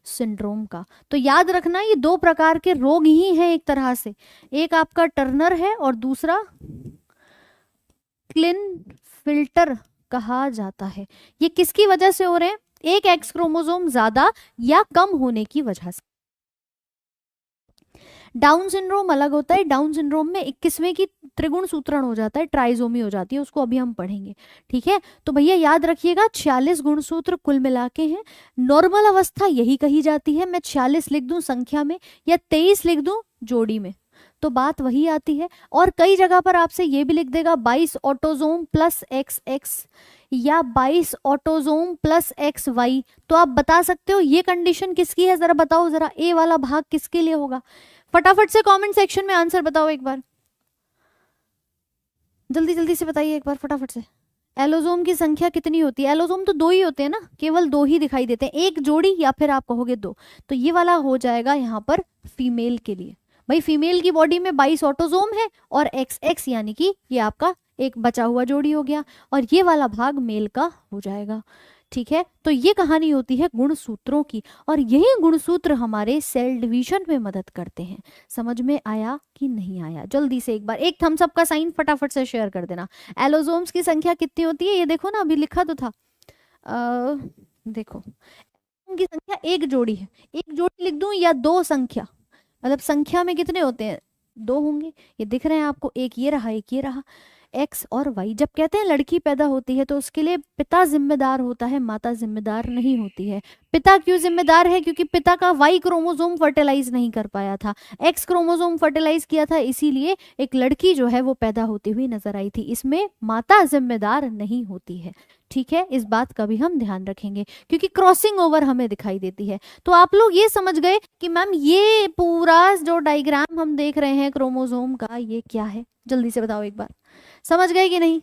सिंड्रोम का। तो याद रखना ये दो प्रकार के रोग ही हैं एक तरह से, एक आपका टर्नर है और दूसरा क्लिन फिल्टर कहा जाता है। ये किसकी वजह से हो रहे हैं? एक एक्स क्रोमोसोम ज्यादा या कम होने की वजह से। डाउन सिंड्रोम अलग होता है। डाउन सिंड्रोम में 21वें की त्रिगुण सूत्रण हो जाता है, ट्राइजोमी हो जाती है, उसको अभी हम पढ़ेंगे। ठीक है, तो भैया याद रखिएगा 46 गुणसूत्र कुल मिला के हैं। नॉर्मल अवस्था यही कही जाती है। मैं 46 लिख दूं संख्या में या 23 लिख दूं जोड़ी में, तो बात वही आती है। और कई जगह पर आपसे ये भी लिख देगा 22 ऑटोजोम प्लस एक्स एक्स। या 22 ऑटोजोम प्लस एक्स वाई, तो आप बता सकते हो ये कंडीशन किसकी है, जरा बताओ, जरा ए वाला भाग किसके लिए होगा? फटाफट से कमेंट सेक्शन में आंसर बताओ एक बार, जल्दी जल्दी से बताइए एक बार फटाफट से। एलोजोम की संख्या कितनी होती है? एलोजोम तो दो ही होते हैं ना, केवल दो ही दिखाई देते हैं, एक जोड़ी या फिर आप कहोगे दो, तो ये वाला हो जाएगा यहाँ पर फीमेल के लिए। भाई फीमेल की बॉडी में 22 ऑटोजोम है और एक्स एक्स यानी कि ये आपका एक बचा हुआ जोड़ी हो गया, और ये वाला भाग मेल का हो जाएगा। ठीक है, तो ये कहानी होती है गुणसूत्रों की, और यही गुणसूत्र हमारे सेल डिवीजन में मदद करते हैं। समझ में आया कि नहीं आया? जल्दी से एक बार एक थम्स अप का साइन फटाफट से शेयर कर देना। एलोजोम्स की संख्या कितनी होती है, ये देखो ना, अभी लिखा तो था। देखो, उनकी संख्या एक जोड़ी है, एक जोड़ी लिख दूं या दो संख्या, मतलब संख्या में कितने होते हैं? दो होंगे, ये दिख रहे हैं आपको, एक ये रहा एक ये रहा, एक्स और वाई। जब कहते हैं लड़की पैदा होती है तो उसके लिए पिता जिम्मेदार होता है, माता जिम्मेदार नहीं होती है। पिता क्यों जिम्मेदार है? क्योंकि पिता का वाई क्रोमोसोम फर्टिलाइज नहीं कर पाया था, एक्स क्रोमोसोम फर्टिलाइज किया था, इसीलिए एक लड़की जो है वो पैदा होती हुई नजर आई थी। इसमें माता जिम्मेदार नहीं होती है। ठीक है, इस बात का भी हम ध्यान रखेंगे, क्योंकि क्रॉसिंग ओवर हमें दिखाई देती है। तो आप लोग ये समझ गए कि मैम ये पूरा जो डायग्राम हम देख रहे हैं क्रोमोसोम का, ये क्या है? जल्दी से बताओ एक बार, समझ गए कि नहीं?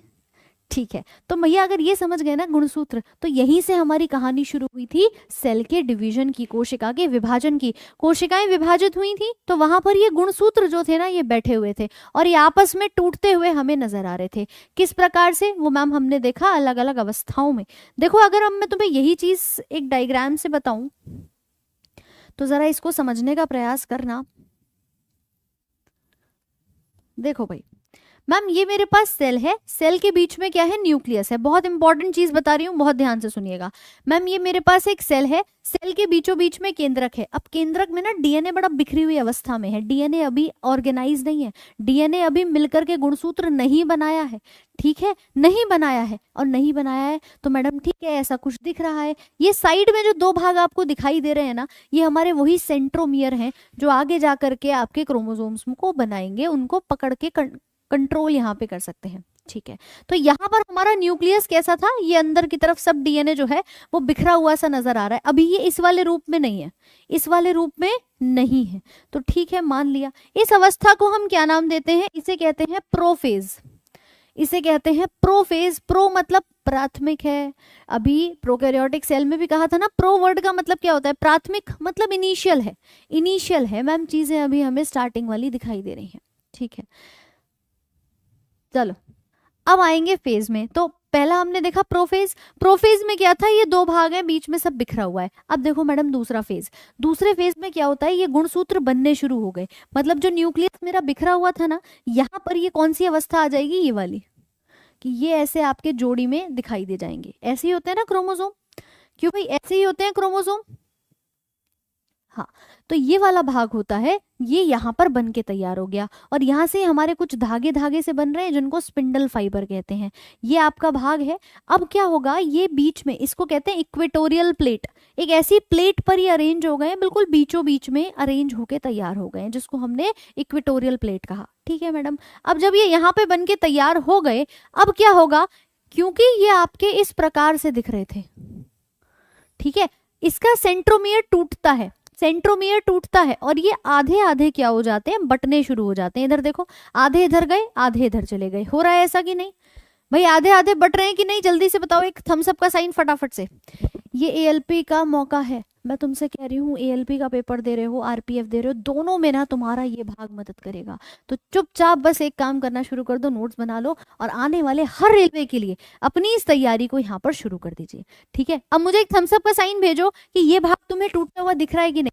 ठीक है, तो भैया अगर ये समझ गए ना गुणसूत्र, तो यहीं से हमारी कहानी शुरू हुई थी सेल के डिवीजन की, कोशिका के विभाजन की। कोशिकाएं विभाजित हुई थी तो वहां पर ये गुणसूत्र जो थे ना, ये बैठे हुए थे और ये आपस में टूटते हुए हमें नजर आ रहे थे। किस प्रकार से? वो मैम हमने देखा अलग अलग अवस्थाओं में। देखो, अगर हम मैं तुम्हें यही चीज एक डायग्राम से बताऊं तो जरा इसको समझने का प्रयास करना। देखो भाई, मैम ये मेरे पास सेल है, सेल के बीच में क्या है? न्यूक्लियस है। बहुत इंपॉर्टेंट चीज बता रही हूँ, बहुत ध्यान से सुनिएगा। मैम ये मेरे पास एक सेल है, सेल के बीचों बीच में केंद्रक है। अब केंद्रक में ना डीएनए बड़ा बिखरी हुई अवस्था में है, डीएनए अभी ऑर्गेनाइज नहीं है, डीएनए अभी मिलकर के गुणसूत्र नहीं बनाया है। ठीक है, नहीं बनाया है, और नहीं बनाया है तो मैडम ठीक है, ऐसा कुछ दिख रहा है। ये साइड में जो दो भाग आपको दिखाई दे रहे हैं ना, ये हमारे वही सेंट्रोमियर हैं जो आगे जा करके आपके क्रोमोसोम्स को बनाएंगे, उनको पकड़ के कंट्रोल यहाँ पे कर सकते हैं। ठीक है, तो यहाँ पर हमारा न्यूक्लियस कैसा था? ये अंदर की तरफ सब डीएनए जो है वो बिखरा हुआ सा नजर आ रहा है। अभी ये इस वाले रूप में नहीं है, इस वाले रूप में नहीं है, तो ठीक है, मान लिया। इस अवस्था को हम क्या नाम देते हैं? इसे कहते हैं प्रोफेज। इसे कहते हैं प्रोफेज। प्रो मतलब प्राथमिक है। अभी प्रोकैरियोटिक सेल में भी कहा था ना, प्रो वर्ड का मतलब क्या होता है? प्राथमिक मतलब इनिशियल है, इनिशियल है। मैम चीजें अभी हमें स्टार्टिंग वाली दिखाई दे रही हैं। ठीक है, चलो अब आएंगे फेज में। तो पहला हमने देखा प्रोफेज। प्रोफेज में क्या था? ये दो भाग हैं, बीच में सब बिखरा हुआ है। अब देखो मैडम दूसरा फेज, दूसरे फेज में क्या होता है? ये गुणसूत्र बनने शुरू हो गए, मतलब जो न्यूक्लियस मेरा बिखरा हुआ था ना, यहाँ पर ये कौन सी अवस्था आ जाएगी? ये वाली, कि ये ऐसे आपके जोड़ी में दिखाई दे जाएंगे। ऐसे ही होते हैं ना क्रोमोसोम, क्यों भाई? ऐसे ही होते हैं क्रोमोसोम। हाँ, तो ये वाला भाग होता है, ये यहाँ पर बन के तैयार हो गया, और यहाँ से हमारे कुछ धागे धागे से बन रहे हैं जिनको स्पिंडल फाइबर कहते हैं। ये आपका भाग है। अब क्या होगा? ये बीच में, इसको कहते हैं इक्वेटोरियल प्लेट। एक ऐसी प्लेट पर ये अरेंज हो गए हैं, बिल्कुल बीचों बीच में अरेंज होके तैयार हो गए हैं, जिसको हमने इक्वेटोरियल प्लेट कहा। ठीक है मैडम, अब जब ये यहाँ पे बन के तैयार हो गए, अब क्या होगा? क्योंकि ये आपके इस प्रकार से दिख रहे थे, ठीक है, इसका सेंट्रोमियर टूटता है, सेंट्रोमियर टूटता है, और ये आधे आधे क्या हो जाते हैं? बटने शुरू हो जाते हैं। इधर देखो, आधे इधर गए, आधे इधर चले गए। हो रहा है ऐसा कि नहीं भाई? आधे आधे बट रहे हैं कि नहीं? जल्दी से बताओ, एक थम्स अप का साइन फटाफट से। ये एएलपी का मौका है, मैं तुमसे कह रही हूँ, एएलपी का पेपर दे रहे हो, आरपीएफ दे रहे हो, दोनों में ना तुम्हारा ये भाग मदद करेगा। तो चुपचाप बस एक काम करना शुरू कर दो, नोट्स बना लो, और आने वाले हर रेलवे के लिए अपनी इस तैयारी को यहाँ पर शुरू कर दीजिए। ठीक है, अब मुझे एक थम्स अप का साइन भेजो कि ये भाग तुम्हें टूटता हुआ दिख रहा है कि नहीं।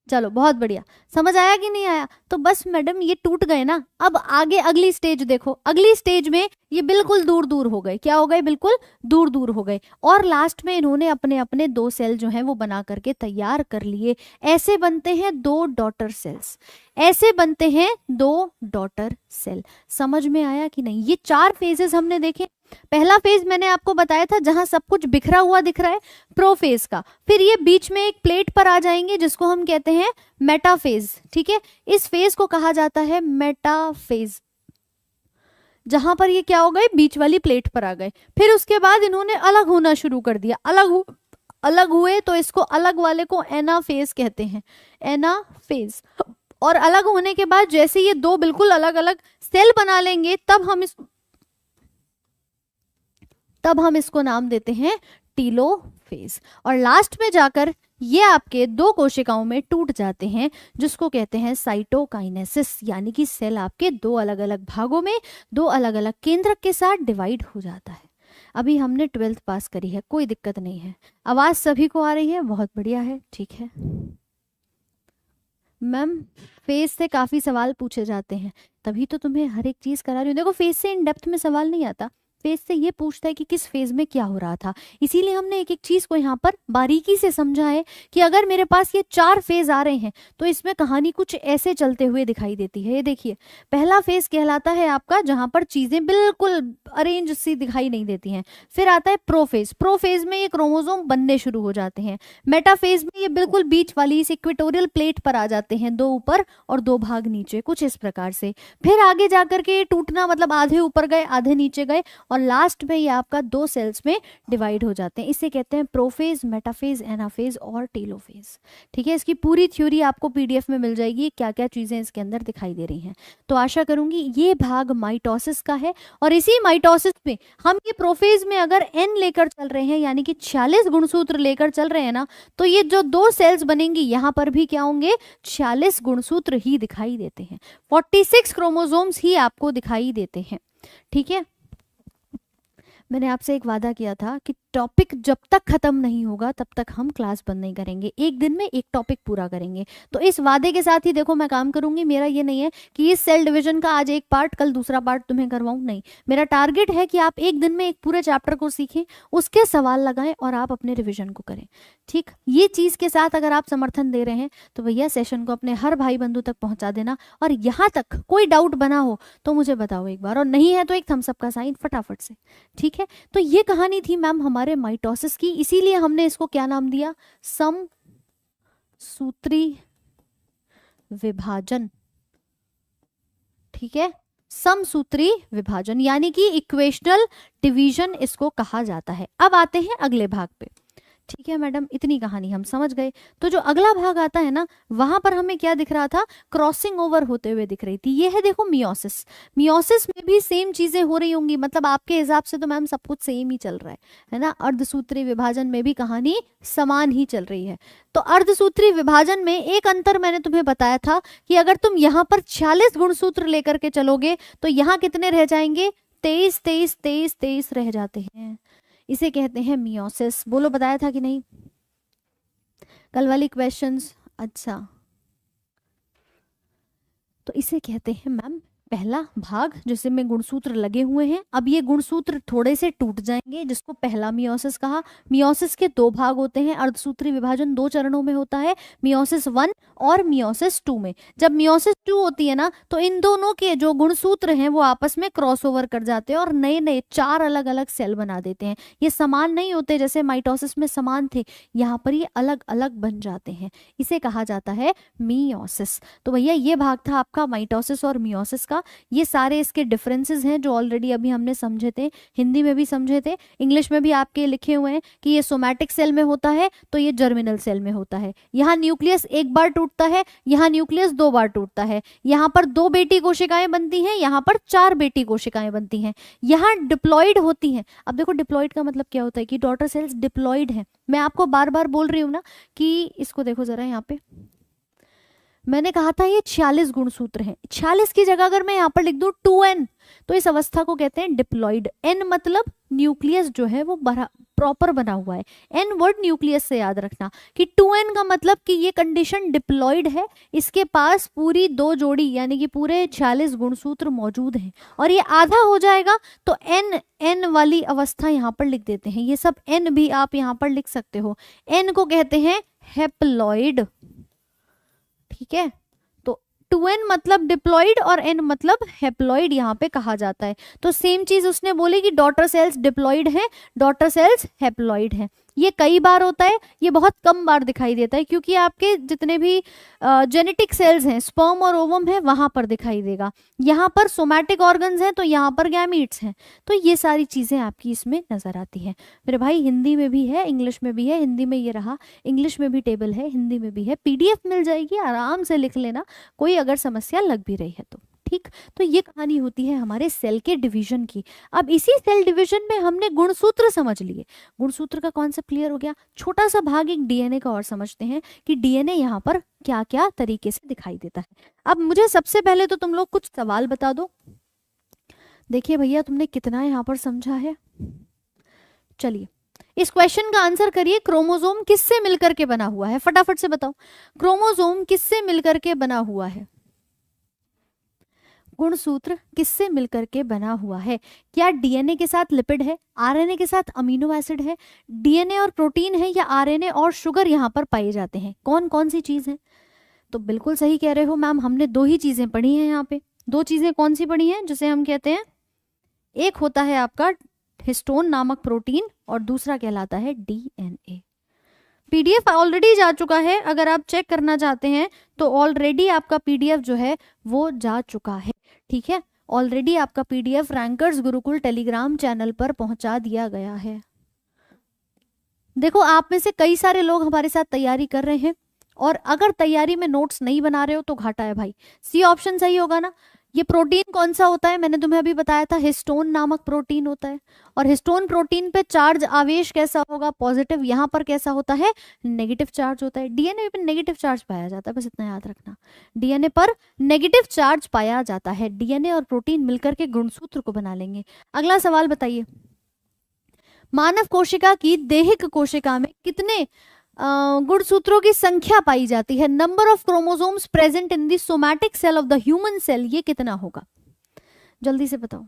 चलो बहुत बढ़िया, समझ आया कि नहीं आया? तो बस मैडम ये टूट गए ना, अब आगे अगली स्टेज देखो, अगली स्टेज में ये बिल्कुल दूर दूर हो गए, क्या हो गए, बिल्कुल दूर दूर हो गए। और लास्ट में इन्होंने अपने अपने दो सेल जो है वो बना करके तैयार कर लिए। ऐसे बनते हैं दो डॉटर सेल्स, ऐसे बनते हैं दो डॉटर सेल। समझ में आया कि नहीं? ये चार फेजेस हमने देखे। पहला फेज मैंने आपको बताया था जहां सब कुछ बिखरा हुआ दिख रहा है, प्रोफेज का। फिर ये बीच में एक प्लेट पर आ जाएंगे जिसको हम कहते हैं मेटाफेज, ठीक है। इस फेज को कहा जाता है मेटाफेज, जहां पर ये क्या हो गए, बीच वाली प्लेट पर आ गए। फिर उसके बाद इन्होंने अलग होना शुरू कर दिया, अलग हुए तो इसको अलग वाले को एनाफेज कहते हैं, एनाफेज। और अलग होने के बाद जैसे ये दो बिल्कुल अलग अलग सेल बना लेंगे तब हम इसको नाम देते हैं टीलोफेज। और लास्ट में जाकर ये आपके दो कोशिकाओं में टूट जाते हैं, जिसको कहते हैं साइटोकाइनेसिस, यानी कि सेल आपके दो अलग अलग भागों में, दो अलग अलग केंद्रक के साथ डिवाइड हो जाता है। अभी हमने 12th पास करी है, कोई दिक्कत नहीं है। आवाज सभी को आ रही है? बहुत बढ़िया है, ठीक है। मैम फेज से काफी सवाल पूछे जाते हैं, तभी तो तुम्हें हर एक चीज करा रही हूँ। देखो फेज से इन डेप्थ में सवाल नहीं आता, फेज से ये पूछता है कि किस फेज में क्या हो रहा था। इसीलिए हमने एक एक चीज को यहाँ पर बारीकी से समझा है कि अगर मेरे पास ये चार फेज आ रहे हैं तो इसमें कहानी कुछ ऐसे चलते हुए दिखाई देती है। ये देखिए, पहला फेज कहलाता है आपका जहां पर चीजें बिल्कुल अरेंज सी दिखाई नहीं देती हैं। फिर आता है प्रोफेज, प्रोफेज में ये क्रोमोसोम बनने शुरू हो जाते हैं। मेटाफेज में ये बिल्कुल बीच वाली इस इक्वेटोरियल प्लेट पर आ जाते हैं, दो ऊपर और दो भाग नीचे, कुछ इस प्रकार से। फिर आगे जाकर के टूटना मतलब आधे ऊपर गए आधे नीचे गए, और लास्ट में ये आपका दो सेल्स में डिवाइड हो जाते हैं। इसे कहते हैं प्रोफेज, मेटाफेज, एनाफेज और टेलोफेज, ठीक है। इसकी पूरी थ्योरी आपको पीडीएफ में मिल जाएगी, क्या क्या चीजें इसके अंदर दिखाई दे रही हैं। तो आशा करूंगी ये भाग माइटोसिस का है, और इसी माइटोसिस में हम ये प्रोफेज में अगर एन लेकर चल रहे हैं, यानी कि 46 गुणसूत्र लेकर चल रहे हैं ना, तो ये जो दो सेल्स बनेंगी यहाँ पर भी क्या होंगे, 46 गुणसूत्र ही दिखाई देते हैं, 46 क्रोमोसोम्स ही आपको दिखाई देते हैं, ठीक है। मैंने आपसे एक वादा किया था कि टॉपिक जब तक खत्म नहीं होगा तब तक हम क्लास बंद नहीं करेंगे, एक दिन में एक टॉपिक पूरा करेंगे। तो इस वादे के साथ ही देखो मैं काम करूंगी। मेरा ये नहीं है कि इस सेल डिवीजन का आज एक पार्ट कल दूसरा पार्ट तुम्हें करवाऊं, नहीं। मेरा टारगेट है कि आप एक दिन में एक पूरे चैप्टर को सीखें, उसके सवाल लगाएं और आप अपने रिविजन को करें, ठीक। ये चीज के साथ अगर आप समर्थन दे रहे हैं तो भैया सेशन को अपने हर भाई बंधु तक पहुंचा देना। और यहाँ तक कोई डाउट बना हो तो मुझे बताओ एक बार, और नहीं है तो एक थम्स अप का साइन फटाफट से, ठीक है। तो ये कहानी थी मैम हमारे माइटोसिस की, इसीलिए हमने इसको क्या नाम दिया, समसूत्री विभाजन, ठीक है। समसूत्री विभाजन यानी कि इक्वेशनल डिवीजन इसको कहा जाता है। अब आते हैं अगले भाग पे, ठीक है मैडम, इतनी कहानी हम समझ गए। तो जो अगला भाग आता है ना, वहां पर हमें क्या दिख रहा था, क्रॉसिंग ओवर होते हुए दिख रही थी। ये है देखो मियोसिस, मियोसिस में भी सेम चीजें हो रही होंगी, मतलब आपके हिसाब से तो मैम सब कुछ सेम ही चल रहा है ना। अर्धसूत्री विभाजन में भी कहानी समान ही चल रही है। तो अर्धसूत्री विभाजन में एक अंतर मैंने तुम्हें बताया था कि अगर तुम यहाँ पर 46 गुणसूत्र लेकर के चलोगे तो यहाँ कितने रह जाएंगे, 23 23 23 23 रह जाते हैं। इसे कहते हैं मियोसिस। बोलो, बताया था कि नहीं कल वाली क्वेश्चंस? अच्छा, तो इसे कहते हैं मैम पहला भाग जिसमें गुणसूत्र लगे हुए हैं। अब ये गुणसूत्र थोड़े से टूट जाएंगे, जिसको पहला मियोसिस कहा। मियोसिस के दो भाग होते हैं, अर्धसूत्री विभाजन दो चरणों में होता है, मियोसिस 1 और मियोसिस 2 में। जब मियोसिस 2 होती है ना, तो इन दोनों के जो गुणसूत्र हैं वो आपस में क्रॉसओवर कर जाते हैं और नए नए 4 अलग अलग सेल बना देते हैं। ये समान नहीं होते, जैसे माइटोसिस में समान थे, यहाँ पर ये अलग अलग बन जाते हैं। इसे कहा जाता है मियोसिस। तो भैया ये भाग था आपका माइटोसिस और मियोसिस का। ये सारे इसके डिफरेंसेस हैं जो ऑलरेडी अभी हमने समझे थे, हिंदी में भी समझे थे, इंग्लिश में भी आपके लिखे हुए हैं कि ये सोमैटिक सेल में होता है तो ये जर्मिनल सेल में होता है। यहाँ न्यूक्लियस एक बार टूटता है, यहाँ न्यूक्लियस 2 बार टूटता है। यहाँ पर 2 बेटी कोशिकाएं बनती हैं, यहाँ पर 4 बेटी कोशिकाएं बनती हैं। यहाँ डिप्लॉइड होती हैं। अब देखो डिप्लॉइड का मतलब क्या होता है कि डॉटर सेल्स डिप्लॉइड हैं। मैं आपको बार बार बोल रही हूँ ना कि इसको देखो जरा, यहाँ पे मैंने कहा था ये 46 गुणसूत्र हैं। 46 की जगह अगर मैं यहाँ पर लिख दूं 2n, तो इस अवस्था को कहते हैं डिप्लॉइड। n मतलब न्यूक्लियस जो है वो प्रॉपर बना हुआ है। एन वर्ड न्यूक्लियस से याद रखना कि 2n का मतलब कि ये कंडीशन डिप्लॉयड है, इसके पास पूरी 2 जोड़ी यानी कि पूरे 46 गुणसूत्र मौजूद हैं, और ये आधा हो जाएगा तो एन वाली अवस्था यहाँ पर लिख देते हैं। ये सब एन भी आप यहाँ पर लिख सकते हो। एन को कहते हैं हैप्लॉइड, ठीक है। तो 2n मतलब डिप्लॉइड और n मतलब हैप्लॉइड यहाँ पे कहा जाता है। तो सेम चीज उसने बोली कि डॉटर सेल्स डिप्लॉइड हैं, डॉटर सेल्स हैप्लॉइड हैं। ये कई बार होता है, ये बहुत कम बार दिखाई देता है, क्योंकि आपके जितने भी जेनेटिक सेल्स हैं, स्पर्म और ओवम है, वहां पर दिखाई देगा। यहाँ पर सोमैटिक ऑर्गन्स हैं तो यहाँ पर गैमीट्स हैं। तो ये सारी चीजें आपकी इसमें नजर आती हैं। मेरे भाई हिंदी में भी है, इंग्लिश में भी है। हिंदी में ये रहा, इंग्लिश में भी टेबल है, हिंदी में भी है। पीडीएफ मिल जाएगी, आराम से लिख लेना, कोई अगर समस्या लग भी रही है तो। ठीक, तो ये कहानी होती है हमारे सेल के डिवीजन की। अब इसी सेल डिवीजन में हमने गुणसूत्र समझ लिए, गुणसूत्र का कॉन्सेप्ट क्लियर हो गया। छोटा सा भाग एक डीएनए का और समझते हैं कि डीएनए यहाँ पर क्या क्या तरीके से दिखाई देता है। अब मुझे सबसे पहले तो तुम लोग कुछ सवाल बता दो। देखिए भैया तुमने कितना यहाँ पर समझा है। चलिए इस क्वेश्चन का आंसर करिए। क्रोमोसोम किससे मिलकर के बना हुआ है, फटाफट से बताओ। क्रोमोसोम किससे मिलकर के बना हुआ है? गुणसूत्र किससे मिलकर के बना हुआ है? क्या डीएनए के साथ लिपिड है, आरएनए के साथ अमीनो एसिड है, डीएनए और प्रोटीन है, या आरएनए और शुगर यहाँ पर पाए जाते हैं? कौन कौन सी चीज है? तो बिल्कुल सही कह रहे हो मैम, हमने 2 ही चीजें पढ़ी हैं यहाँ पे। 2 चीजें कौन सी पढ़ी हैं जिसे हम कहते हैं, एक होता है आपका हिस्टोन नामक प्रोटीन और दूसरा कहलाता है डीएनए। पीडीएफ ऑलरेडी जा चुका है, अगर आप चेक करना चाहते हैं तो ऑलरेडी आपका पीडीएफ जो है वो जा चुका है, ठीक है। ऑलरेडी आपका PDF rankers Gurukul Telegram channel पर पहुंचा दिया गया है। देखो आप में से कई सारे लोग हमारे साथ तैयारी कर रहे हैं, और अगर तैयारी में नोट्स नहीं बना रहे हो तो घाटा है भाई। सी ऑप्शन सही होगा ना। ये प्रोटीन कौन सा होता है, मैंने तुम्हें अभी बताया था, हिस्टोन नामक प्रोटीन होता है। और हिस्टोन प्रोटीन पे चार्ज आवेश कैसा होगा, पॉजिटिव। यहाँ पर कैसा होता है, नेगेटिव चार्ज होता है। डीएनए पर नेगेटिव चार्ज पाया जाता है, बस इतना याद रखना, डीएनए पर नेगेटिव चार्ज पाया जाता है। डीएनए और प्रोटीन मिलकर के गुणसूत्र को बना लेंगे। अगला सवाल बताइए, मानव कोशिका की दैहिक कोशिका में कितने गुणसूत्रों की संख्या पाई जाती है? Number of chromosomes present in the somatic cell of the human cell, ये कितना होगा? जल्दी से बताओ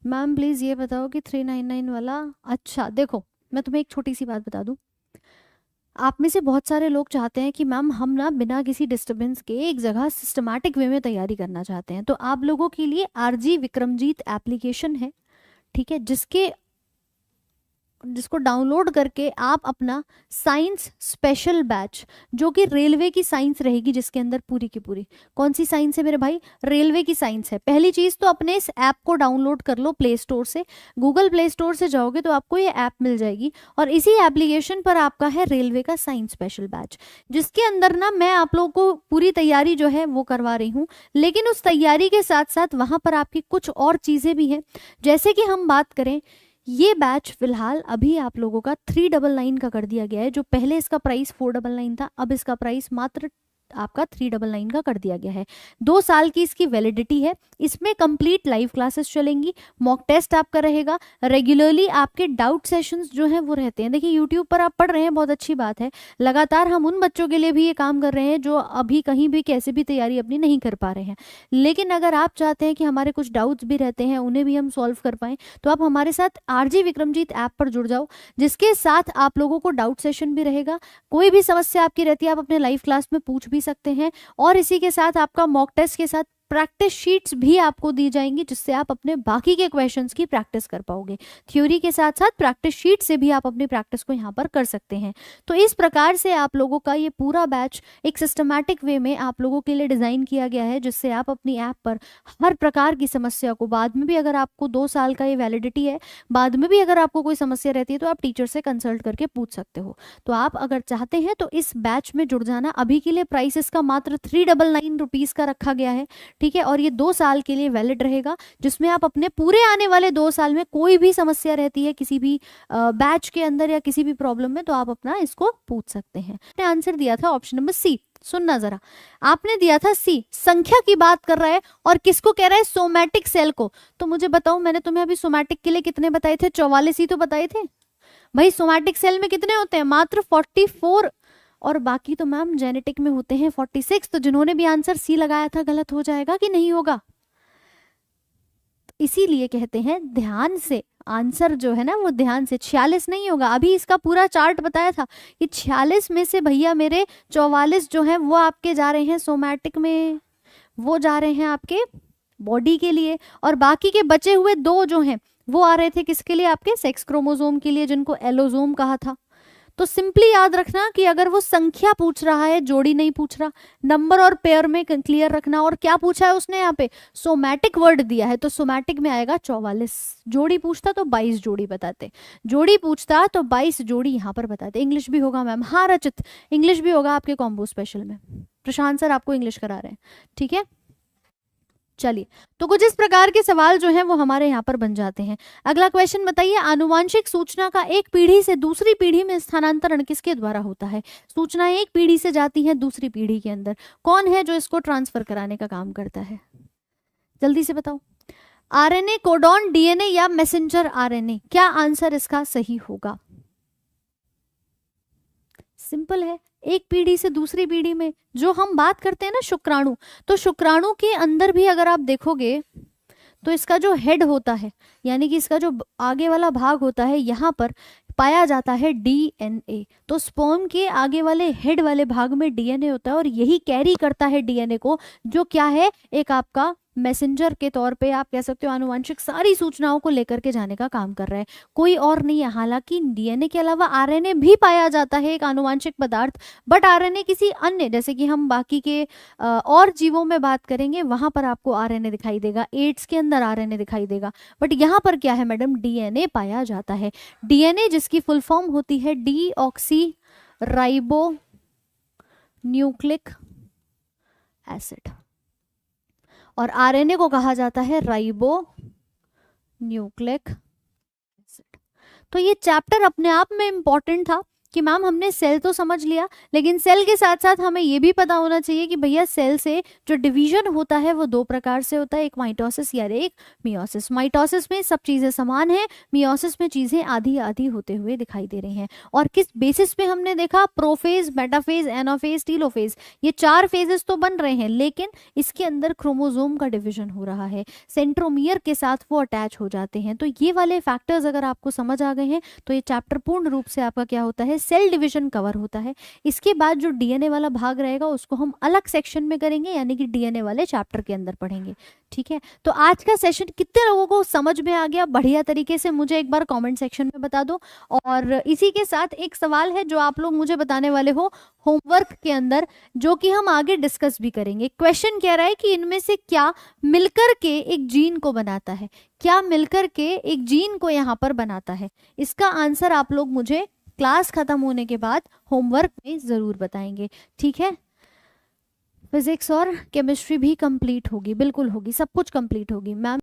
मैम, प्लीज ये बताओ कि 399 वाला। अच्छा देखो मैं तुम्हें एक छोटी सी बात बता दूं, आप में से बहुत सारे लोग चाहते हैं कि मैम हम ना बिना किसी डिस्टरबेंस के एक जगह सिस्टमैटिक वे में तैयारी करना चाहते हैं। तो आप लोगों के लिए आरजी विक्रमजीत एप्लीकेशन है, ठीक है, जिसको डाउनलोड करके आप अपना साइंस स्पेशल बैच, जो कि रेलवे की साइंस रहेगी, जिसके अंदर पूरी की पूरी कौन सी साइंस है मेरे भाई, रेलवे की साइंस है। पहली चीज तो अपने इस ऐप को डाउनलोड कर लो प्ले स्टोर से, गूगल प्ले स्टोर से जाओगे तो आपको ये ऐप मिल जाएगी, और इसी एप्लीकेशन पर आपका है रेलवे का साइंस स्पेशल बैच, जिसके अंदर ना मैं आप लोगों को पूरी तैयारी जो है वो करवा रही हूँ। लेकिन उस तैयारी के साथ साथ वहां पर आपकी कुछ और चीजें भी हैं। जैसे कि हम बात करें, ये बैच फिलहाल अभी आप लोगों का 399 का कर दिया गया है। जो पहले इसका प्राइस 499 था, अब इसका प्राइस मात्र आपका 399 का कर दिया गया है। 2 साल की इसकी वैलिडिटी है। इसमें कंप्लीट लाइव क्लासेस चलेंगी, मॉक टेस्ट आपका रहेगा, रेगुलरली आपके डाउट सेशंस जो हैं वो रहते हैं। देखिए यूट्यूब पर आप पढ़ रहे हैं, बहुत अच्छी बात है। लगातार हम उन बच्चों के लिए भी ये काम कर रहे हैं जो अभी कहीं भी कैसे भी तैयारी अपनी नहीं कर पा रहे हैं। लेकिन अगर आप चाहते हैं कि हमारे कुछ डाउट्स भी रहते हैं, उन्हें भी हम सॉल्व कर पाएं, तो आप हमारे साथ आरजी विक्रमजीत ऐप पर जुड़ जाओ, जिसके साथ आप लोगों को डाउट सेशन भी रहेगा। कोई भी समस्या आपकी रहती है आप अपने लाइव क्लास में पूछ भी सकते हैं, और इसी के साथ आपका मॉक टेस्ट के साथ प्रैक्टिस शीट्स भी आपको दी जाएंगी, जिससे आप अपने बाकी के क्वेश्चंस की प्रैक्टिस कर पाओगे। थ्योरी के साथ साथ प्रैक्टिस शीट से भी आप अपनी प्रैक्टिस को यहाँ पर कर सकते हैं। तो इस प्रकार से आप लोगों का ये पूरा बैच एक सिस्टमैटिक वे में आप लोगों के लिए डिजाइन किया गया है, जिससे आप अपनी ऐप पर हर प्रकार की समस्या को, बाद में भी अगर आपको 2 साल का ये वैलिडिटी है, बाद में भी अगर आपको कोई समस्या रहती है तो आप टीचर से कंसल्ट करके पूछ सकते हो। तो आप अगर चाहते हैं तो इस बैच में जुड़ जाना। अभी के लिए प्राइस इसका मात्र 399 रुपीज का रखा गया है, ठीक है, और ये 2 साल के लिए वैलिड रहेगा, जिसमें आप अपने पूरे आने वाले 2 साल में कोई भी समस्या रहती है किसी भी बैच के अंदर या किसी भी प्रॉब्लम में, तो आप अपना इसको पूछ सकते हैं। मैंने आंसर दिया था ऑप्शन नंबर सी, सुनना जरा, आपने दिया था सी, संख्या की बात कर रहा है और किसको कह रहा है, सोमैटिक सेल को। तो मुझे बताओ, मैंने तुम्हें अभी सोमैटिक के लिए कितने बताए थे, 44 ही तो बताए थे भाई। सोमैटिक सेल में कितने होते हैं, मात्र 44, और बाकी तो मैम जेनेटिक में होते हैं 46। तो जिन्होंने भी आंसर सी लगाया था गलत हो जाएगा कि नहीं होगा। इसीलिए कहते हैं ध्यान से आंसर जो है ना वो ध्यान से, 46 नहीं होगा। अभी इसका पूरा चार्ट बताया था कि 46 में से भैया मेरे 44 जो है वो आपके जा रहे हैं सोमैटिक में, वो जा रहे हैं आपके बॉडी के लिए, और बाकी के बचे हुए 2 जो हैं वो आ रहे थे किसके लिए, आपके सेक्स क्रोमोसोम के लिए, जिनको एलोसोम कहा था। तो सिंपली याद रखना कि अगर वो संख्या पूछ रहा है, जोड़ी नहीं पूछ रहा, नंबर और पेयर में क्लियर रखना। और क्या पूछा है उसने यहाँ पे, सोमैटिक वर्ड दिया है, तो सोमैटिक में आएगा 44। जोड़ी पूछता तो 22 जोड़ी बताते, जोड़ी पूछता तो 22 जोड़ी यहाँ पर बताते। इंग्लिश भी होगा मैम, हाँ रचित, इंग्लिश भी होगा आपके कॉम्बो स्पेशल में, प्रशांत सर आपको इंग्लिश करा रहे हैं, ठीक है। चलिए, तो कुछ इस प्रकार के सवाल जो हैं वो हमारे यहाँ पर बन जाते हैं। अगला क्वेश्चन बताइए, आनुवांशिक सूचना का एक पीढ़ी से दूसरी पीढ़ी में स्थानांतरण किसके द्वारा होता है। सूचना एक पीढ़ी से जाती है दूसरी पीढ़ी के अंदर, कौन है जो इसको ट्रांसफर कराने का काम करता है, जल्दी से बताओ। आरएनए, कोडॉन, डीएनए या मैसेंजर आरएनए, क्या आंसर इसका सही होगा। सिंपल है, एक पीढ़ी से दूसरी पीढ़ी में जो हम बात करते हैं ना शुक्राणु, तो शुक्राणु के अंदर भी अगर आप देखोगे तो इसका जो हेड होता है, यानी कि इसका जो आगे वाला भाग होता है, यहाँ पर पाया जाता है डीएनए। तो स्पर्म के आगे वाले हेड वाले भाग में डीएनए होता है और यही कैरी करता है डीएनए को, जो क्या है, एक आपका मैसेंजर के तौर पे आप कह सकते हो, आनुवंशिक सारी सूचनाओं को लेकर के जाने का काम कर रहा है, कोई और नहीं है। हालांकि डीएनए के अलावा आरएनए भी पाया जाता है, एक आनुवंशिक पदार्थ, बट आरएनए किसी अन्य, जैसे कि हम बाकी के और जीवों में बात करेंगे वहां पर आपको आरएनए दिखाई देगा, एड्स के अंदर आरएनए दिखाई देगा, बट यहाँ पर क्या है मैडम, डीएनए पाया जाता है। डीएनए जिसकी फुल फॉर्म होती है डीऑक्सी राइबो न्यूक्लिक एसिड, और आरएनए को कहा जाता है राइबो न्यूक्लिक एसिड। तो ये चैप्टर अपने आप में इंपॉर्टेंट था कि मैम हमने सेल तो समझ लिया, लेकिन सेल के साथ साथ हमें ये भी पता होना चाहिए कि भैया सेल से जो डिवीजन होता है वो 2 प्रकार से होता है, एक माइटोसिस या एक मियोसिस। माइटोसिस में सब चीजें समान है, मियोसिस में चीजें आधी आधी होते हुए दिखाई दे रही हैं। और किस बेसिस पे हमने देखा, प्रोफेज, मेटाफेज, एनाफेज, टीलोफेज, ये 4 फेजेस तो बन रहे हैं, लेकिन इसके अंदर क्रोमोसोम का डिवीजन हो रहा है, सेंट्रोमियर के साथ वो अटैच हो जाते हैं। तो ये वाले फैक्टर्स अगर आपको समझ आ गए हैं तो ये चैप्टर पूर्ण रूप से आपका क्या होता है, सेल डिवीजन कवर होता है। इसके बाद जो डीएनए वाला भाग रहेगा उसको हम अलग सेक्शन में करेंगे, यानी कि डीएनए वाले चैप्टर के अंदर पढ़ेंगे, ठीक है। तो आज का सेशन कितने लोगों को समझ में आ गया, बढ़िया तरीके से मुझे एक बार कमेंट सेक्शन में बता दो। और इसी के साथ एक सवाल है जो आप लोग मुझे बताने वाले हो होमवर्क के अंदर, जो कि हम आगे डिस्कस भी करेंगे। क्वेश्चन कह रहा है कि इनमें से क्या मिलकर के एक जीन को बनाता है, क्या मिलकर के एक जीन को यहाँ पर बनाता है। इसका आंसर आप लोग मुझे क्लास खत्म होने के बाद होमवर्क में जरूर बताएंगे, ठीक है। फिजिक्स और केमिस्ट्री भी कंप्लीट होगी, बिल्कुल होगी, सब कुछ कंप्लीट होगी मैम।